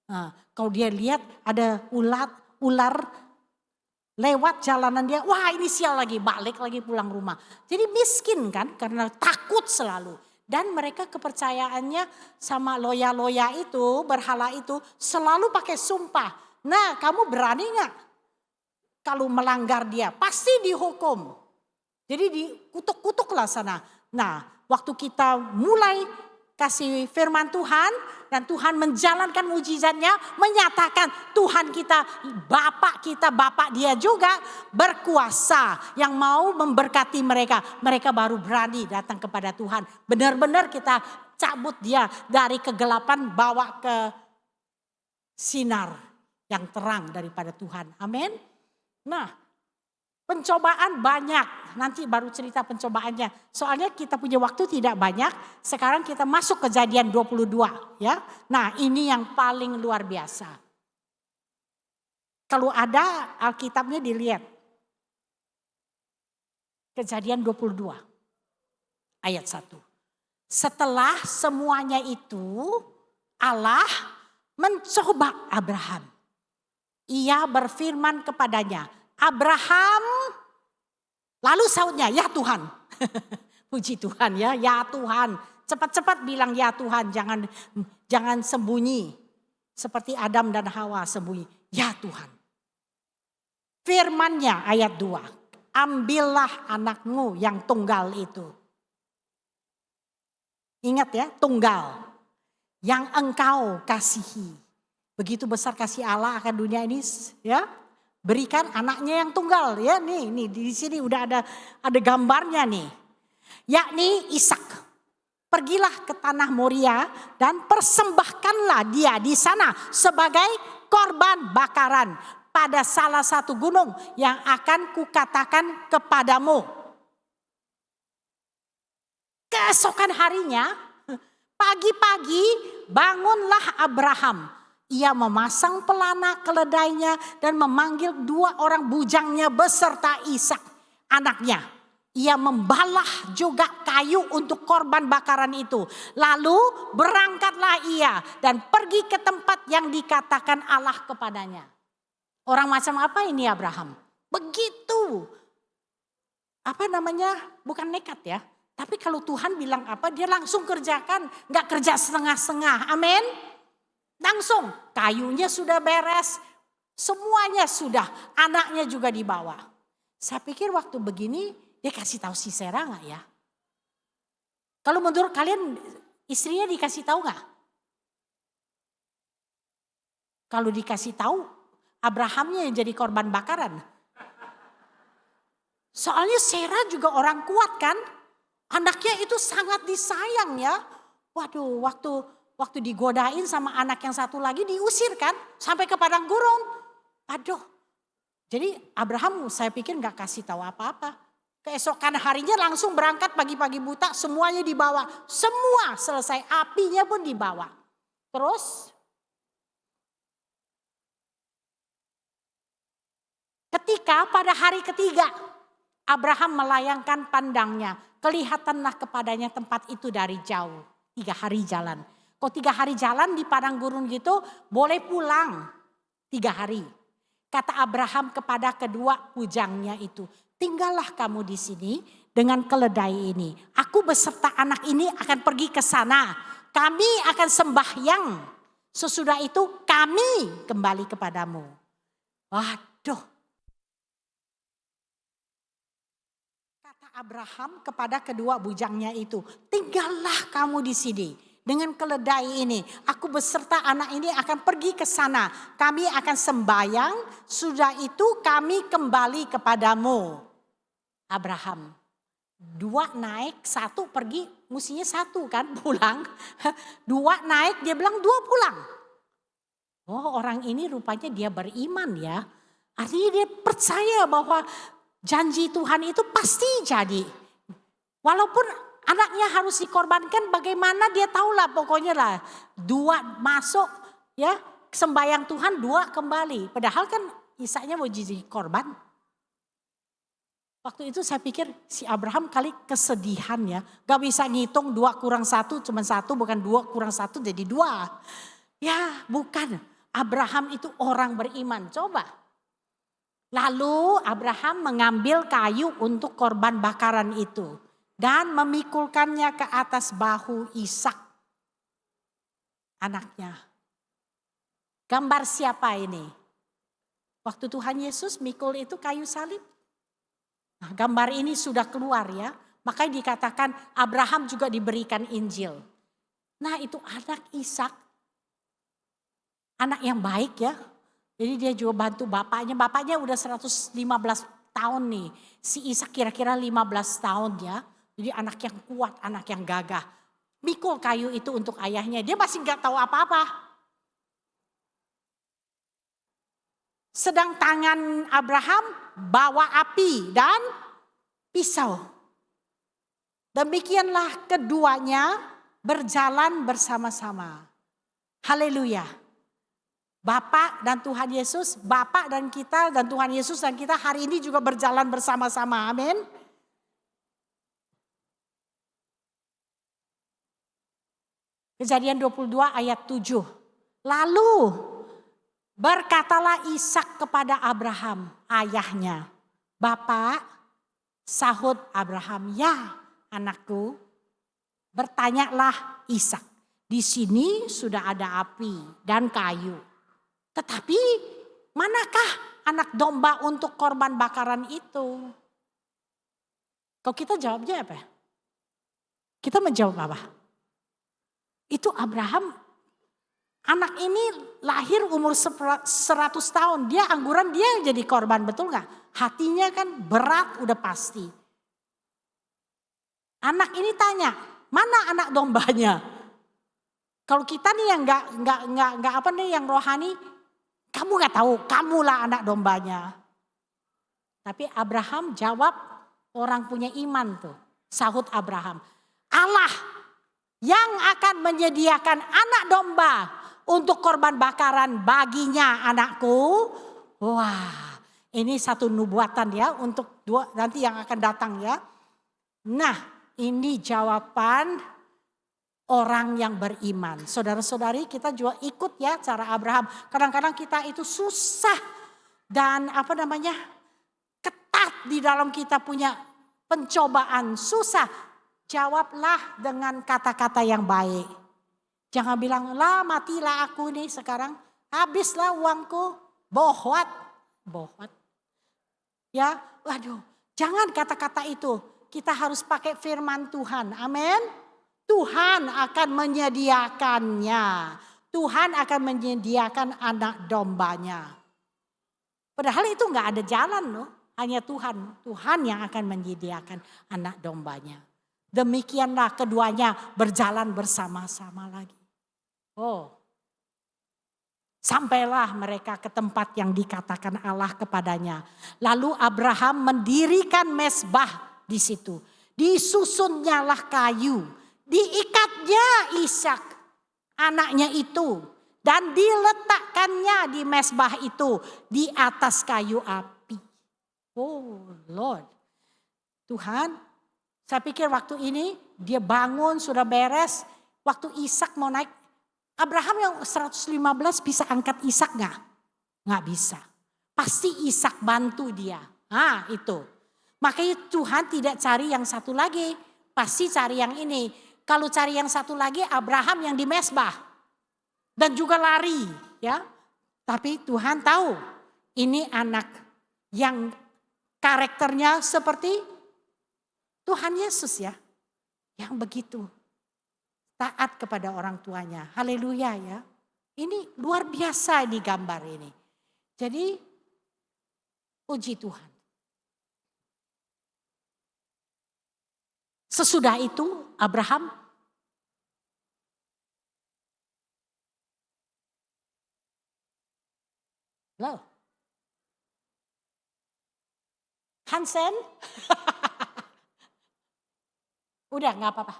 Nah, kalau dia lihat ada ular lewat jalanan dia, wah ini sial lagi, balik lagi pulang rumah. Jadi miskin kan karena takut selalu. Dan mereka kepercayaannya sama loya-loya itu, berhala itu selalu pakai sumpah. Nah kamu berani gak kalau melanggar dia? Pasti dihukum. Jadi dikutuk-kutuklah sana. Nah waktu kita mulai kasih firman Tuhan dan Tuhan menjalankan mujizatnya, menyatakan Tuhan kita, Bapak dia juga berkuasa yang mau memberkati mereka. Mereka baru berani datang kepada Tuhan. Benar-benar kita cabut dia dari kegelapan bawa ke sinar yang terang daripada Tuhan. Amin. Nah, Pencobaan banyak, nanti baru cerita pencobaannya. Soalnya kita punya waktu tidak banyak, sekarang kita masuk Kejadian 22 ya. Nah ini yang paling luar biasa. Kalau ada Alkitabnya dilihat. Kejadian 22 ayat 1. Setelah semuanya itu Allah mencoba Abraham. Ia berfirman kepadanya, Abraham, lalu sautnya, ya Tuhan. Puji Tuhan ya, ya Tuhan. Cepat-cepat bilang ya Tuhan, jangan sembunyi. Seperti Adam dan Hawa sembunyi, ya Tuhan. Firman-Nya ayat 2, ambillah anakmu yang tunggal itu. Ingat ya, tunggal. Yang engkau kasihi. Begitu besar kasih Allah akan dunia ini ya. Berikan anaknya yang tunggal ya, nih di sini udah ada gambarnya nih. Yakni Ishak. Pergilah ke tanah Moria dan persembahkanlah dia di sana sebagai korban bakaran pada salah satu gunung yang akan kukatakan kepadamu. Keesokan harinya, pagi-pagi bangunlah Abraham. Ia memasang pelana keledainya dan memanggil 2 orang bujangnya beserta Ishak anaknya. Ia membalah juga kayu untuk korban bakaran itu. Lalu berangkatlah ia dan pergi ke tempat yang dikatakan Allah kepadanya. Orang macam apa ini Abraham? Begitu. Bukan nekat ya. Tapi kalau Tuhan bilang apa dia langsung kerjakan. Gak kerja setengah-setengah. Amin. Langsung kayunya sudah beres, semuanya sudah, anaknya juga dibawa. Saya pikir waktu begini dia kasih tahu si Sarah nggak ya? Kalau menurut kalian istrinya dikasih tahu nggak? Kalau dikasih tahu Abrahamnya yang jadi korban bakaran. Soalnya Sarah juga orang kuat kan, anaknya itu sangat disayang ya. Waduh, waktu digodain sama anak yang satu lagi diusir kan sampai ke padang gurun. Aduh. Jadi Abraham saya pikir gak kasih tahu apa-apa. Keesokan harinya langsung berangkat pagi-pagi buta semuanya dibawa. Semua selesai, apinya pun dibawa. Terus ketika pada hari ketiga Abraham melayangkan pandangnya. Kelihatanlah kepadanya tempat itu dari jauh. 3 hari jalan. Kalau 3 hari jalan di padang gurun gitu boleh pulang 3 hari. Kata Abraham kepada kedua bujangnya itu, tinggallah kamu di sini dengan keledai ini. Aku beserta anak ini akan pergi ke sana. Kami akan sembahyang. Sesudah itu kami kembali kepadamu. Waduh. Kata Abraham kepada kedua bujangnya itu, tinggallah kamu di sini. Dengan keledai ini, aku beserta anak ini akan pergi ke sana. Kami akan sembahyang, sudah itu kami kembali kepadamu. Abraham, 2 naik, 1 pergi, mestinya 1 kan pulang. 2 naik, dia bilang 2 pulang. Oh orang ini rupanya dia beriman ya. Artinya dia percaya bahwa janji Tuhan itu pasti jadi. Walaupun anaknya harus dikorbankan, bagaimana dia tahulah pokoknya lah. 2 masuk ya sembahyang Tuhan, 2 kembali. Padahal kan Ishaknya mau jadi korban. Waktu itu saya pikir si Abraham kali kesedihan ya. Gak bisa ngitung 2 kurang 1 cuma 1, bukan 2 kurang 1 jadi 2. Ya bukan, Abraham itu orang beriman, coba. Lalu Abraham mengambil kayu untuk korban bakaran itu. Dan memikulkannya ke atas bahu Ishak anaknya. Gambar siapa ini? Waktu Tuhan Yesus mikul itu kayu salib. Nah, gambar ini sudah keluar ya. Makanya dikatakan Abraham juga diberikan Injil. Nah itu anak Ishak. Anak yang baik ya. Jadi dia juga bantu bapaknya. Bapaknya udah 115 tahun nih. Si Ishak kira-kira 15 tahun ya. Jadi anak yang kuat, anak yang gagah. Mikul kayu itu untuk ayahnya. Dia masih gak tahu apa-apa. Sedang tangan Abraham bawa api dan pisau. Demikianlah keduanya berjalan bersama-sama. Haleluya. Bapak dan Tuhan Yesus, Bapak dan kita dan Tuhan Yesus dan kita hari ini juga berjalan bersama-sama. Amin. Kejadian 22 ayat 7. Lalu berkatalah Ishak kepada Abraham, ayahnya. Bapak, sahut Abraham, ya anakku. Bertanyalah Ishak, di sini sudah ada api dan kayu. Tetapi manakah anak domba untuk korban bakaran itu? Kalau kita jawabnya apa? Kita menjawab apa? Itu Abraham, anak ini lahir umur 100 tahun. Dia angguran, dia jadi korban, betul gak? Hatinya kan berat udah pasti. Anak ini tanya, mana anak dombanya? Kalau kita nih yang nggak apa nih yang rohani, kamu nggak tahu, kamulah anak dombanya. Tapi Abraham jawab, orang punya iman tuh. Sahut Abraham, Allah yang akan menyediakan anak domba untuk korban bakaran baginya anakku. Wah, ini satu nubuatan ya untuk dua nanti yang akan datang ya. Nah, ini jawaban orang yang beriman. Saudara-saudari, kita juga ikut ya cara Abraham. Kadang-kadang kita itu susah dan ketat di dalam kita punya pencobaan, susah. Jawablah dengan kata-kata yang baik. Jangan bilang, lah matilah aku nih sekarang. Habislah uangku. Bohwat. Ya, waduh. Jangan kata-kata itu. Kita harus pakai firman Tuhan. Amin. Tuhan akan menyediakannya. Tuhan akan menyediakan anak dombanya. Padahal itu gak ada jalan loh. Hanya Tuhan. Tuhan yang akan menyediakan anak dombanya. Demikianlah keduanya berjalan bersama-sama lagi. Oh, sampailah mereka ke tempat yang dikatakan Allah kepadanya. Lalu Abraham mendirikan mezbah di situ. Disusunnyalah kayu, diikatnya Ishak anaknya itu, dan diletakkannya di mezbah itu di atas kayu api. Oh Lord, Tuhan. Saya pikir waktu ini dia bangun sudah beres. Waktu Ishak mau naik. Abraham yang 115 bisa angkat Ishak gak? Gak bisa. Pasti Ishak bantu dia. Nah itu. Makanya Tuhan tidak cari yang satu lagi. Pasti cari yang ini. Kalau cari yang satu lagi Abraham yang di mezbah. Dan juga lari. Ya. Tapi Tuhan tahu. Ini anak yang karakternya seperti Tuhan Yesus ya, yang begitu taat kepada orang tuanya. Haleluya ya. Ini luar biasa di gambar ini. Jadi puji Tuhan. Sesudah itu Abraham Hansen. Udah gak apa-apa.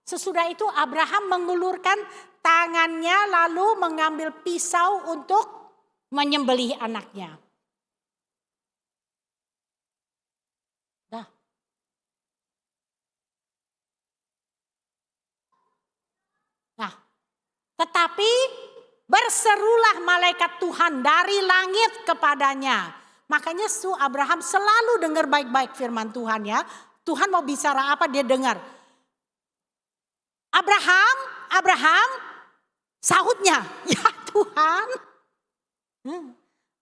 Sesudah itu Abraham mengulurkan tangannya lalu mengambil pisau untuk menyembelih anaknya. Nah, tetapi berserulah malaikat Tuhan dari langit kepadanya. Makanya Abraham selalu dengar baik-baik firman Tuhan ya. Tuhan mau bicara apa dia dengar. Abraham, sahutnya, ya Tuhan.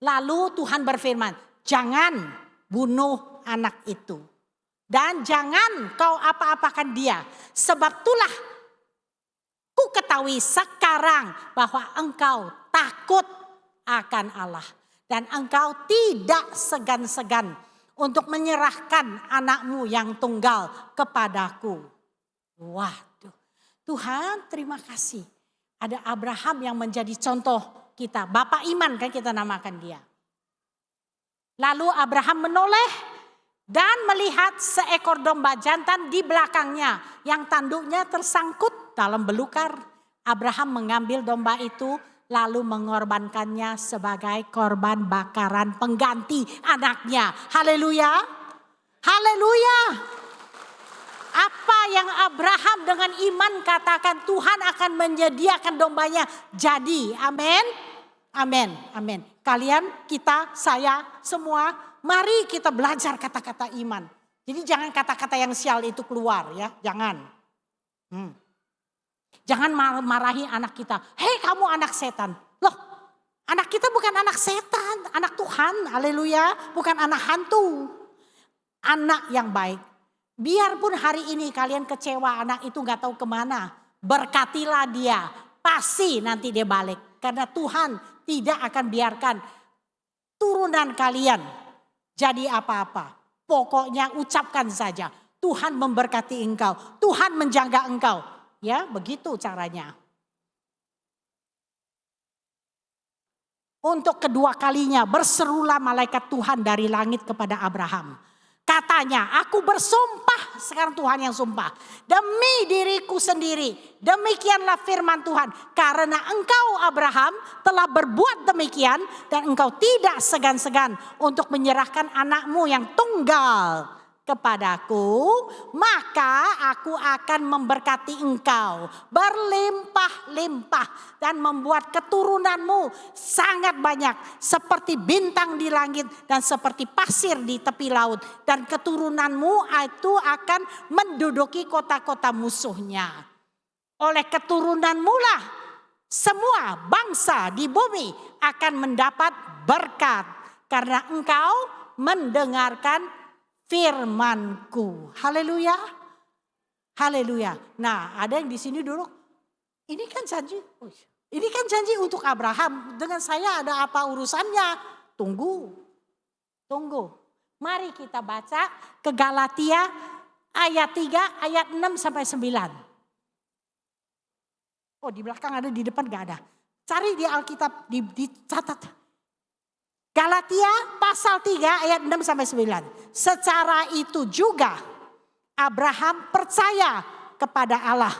Lalu Tuhan berfirman, jangan bunuh anak itu. Dan jangan kau apa-apakan dia. Sebab itulah ku ketahui sekarang bahwa engkau takut akan Allah. Dan engkau tidak segan-segan untuk menyerahkan anakmu yang tunggal kepadaku. Waduh, Tuhan terima kasih. Ada Abraham yang menjadi contoh kita. Bapak iman kan kita namakan dia. Lalu Abraham menoleh dan melihat seekor domba jantan di belakangnya yang tanduknya tersangkut dalam belukar. Abraham mengambil domba itu lalu mengorbankannya sebagai korban bakaran pengganti anaknya. Haleluya. Haleluya. Apa yang Abraham dengan iman katakan, Tuhan akan menyediakan dombanya jadi. Amin. Amin. Amin. Kalian, kita, saya, semua, mari kita belajar kata-kata iman. Jadi jangan kata-kata yang sial itu keluar ya, jangan. Jangan marahi anak kita. Hei kamu anak setan. Loh, anak kita bukan anak setan, anak Tuhan. Haleluya, bukan anak hantu. Anak yang baik. Biarpun hari ini kalian kecewa anak itu gak tahu kemana. Berkatilah dia. Pasti nanti dia balik. Karena Tuhan tidak akan biarkan turunan kalian jadi apa-apa. Pokoknya ucapkan saja. Tuhan memberkati engkau. Tuhan menjaga engkau. Ya begitu caranya. Untuk kedua kalinya berserulah malaikat Tuhan dari langit kepada Abraham. Katanya, aku bersumpah, sekarang Tuhan yang sumpah. Demi diriku sendiri, demikianlah firman Tuhan. Karena engkau Abraham telah berbuat demikian dan engkau tidak segan-segan untuk menyerahkan anakmu yang tunggal kepadaku, maka aku akan memberkati engkau berlimpah-limpah dan membuat keturunanmu sangat banyak seperti bintang di langit dan seperti pasir di tepi laut, dan keturunanmu itu akan menduduki kota-kota musuhnya. Oleh keturunanmu lah semua bangsa di bumi akan mendapat berkat karena engkau mendengarkan firmanku. Haleluya. Haleluya. Nah, ada yang di sini dulu. Ini kan janji. Ini kan janji untuk Abraham. Dengan saya ada apa urusannya? Tunggu. Tunggu. Mari kita baca ke Galatia ayat 3 ayat 6 sampai 9. Oh, di belakang ada, di depan gak ada. Cari di Alkitab, dicatat. Galatia pasal 3 ayat 6 sampai 9. Secara itu juga Abraham percaya kepada Allah.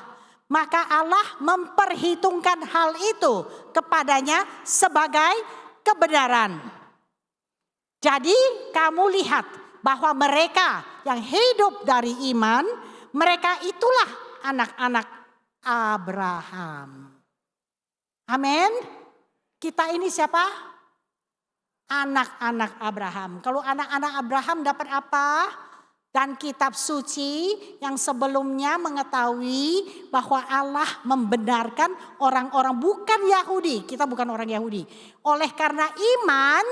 Maka Allah memperhitungkan hal itu kepadanya sebagai kebenaran. Jadi kamu lihat bahwa mereka yang hidup dari iman, mereka itulah anak-anak Abraham. Amin. Kita ini siapa? Anak-anak Abraham. Kalau anak-anak Abraham dapat apa? Dan kitab suci yang sebelumnya mengetahui bahwa Allah membenarkan orang-orang bukan Yahudi. Kita bukan orang Yahudi. Oleh karena iman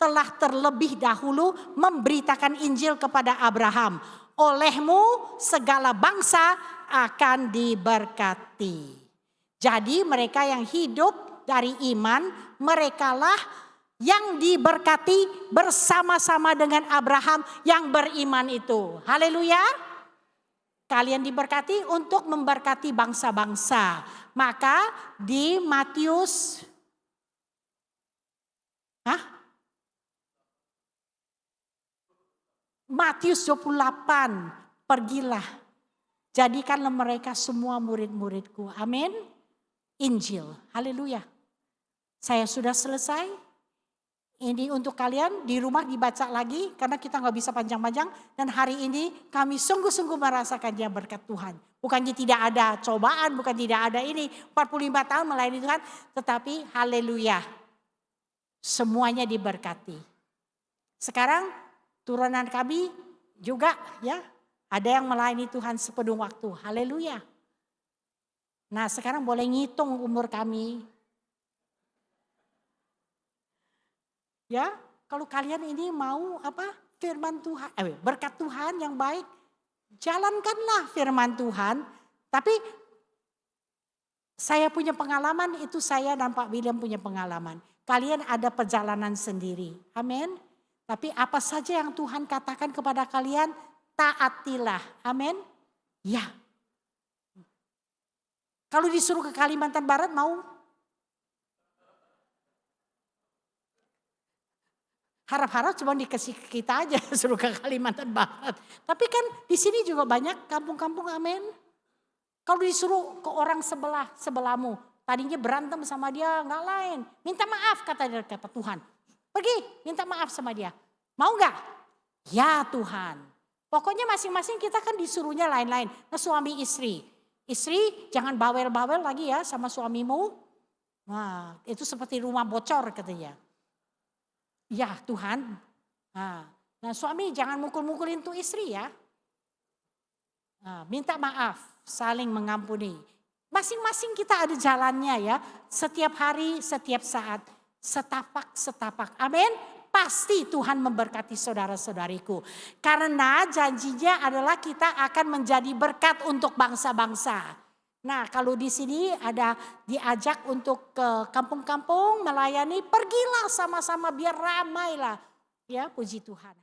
telah terlebih dahulu memberitakan Injil kepada Abraham. Olehmu segala bangsa akan diberkati. Jadi mereka yang hidup dari iman, merekalah yang diberkati bersama-sama dengan Abraham yang beriman itu. Haleluya. Kalian diberkati untuk memberkati bangsa-bangsa. Maka di Matius Matius 28, pergilah. Jadikanlah mereka semua murid-muridku. Amin. Injil. Haleluya. Saya sudah selesai. Ini untuk kalian di rumah dibaca lagi karena kita gak bisa panjang-panjang. Dan hari ini kami sungguh-sungguh merasakan dia berkat Tuhan. Bukannya tidak ada cobaan, bukan tidak ada ini. 45 tahun melayani Tuhan, tetapi haleluya. Semuanya diberkati. Sekarang turunan kami juga ya, ada yang melayani Tuhan sepenuh waktu. Haleluya. Nah sekarang boleh ngitung umur kami. Ya, kalau kalian ini mau apa? Firman Tuhan, berkat Tuhan yang baik, jalankanlah firman Tuhan. Tapi saya punya pengalaman, itu saya dan Pak William punya pengalaman. Kalian ada perjalanan sendiri. Amin. Tapi apa saja yang Tuhan katakan kepada kalian, taatilah. Amin. Ya. Kalau disuruh ke Kalimantan Barat mau? Harap-harap cuma dikasih ke kita aja, suruh ke Kalimantan Barat. Tapi kan di sini juga banyak kampung-kampung, amin. Kalau disuruh ke orang sebelahmu, tadinya berantem sama dia, nggak lain. Minta maaf kata Tuhan. Pergi, minta maaf sama dia. Mau nggak? Ya Tuhan. Pokoknya masing-masing kita kan disuruhnya lain-lain. Nah, suami istri. Istri jangan bawel-bawel lagi ya sama suamimu. Nah, itu seperti rumah bocor katanya. Ya Tuhan. Nah suami jangan mukul-mukulin tuh istri ya. Nah, minta maaf, saling mengampuni. Masing-masing kita ada jalannya ya. Setiap hari, setiap saat. Setapak-setapak. Amin. Pasti Tuhan memberkati saudara-saudariku. Karena janjinya adalah kita akan menjadi berkat untuk bangsa-bangsa. Nah kalau di sini ada diajak untuk ke kampung-kampung melayani. Pergilah sama-sama biar ramai lah. Ya puji Tuhan.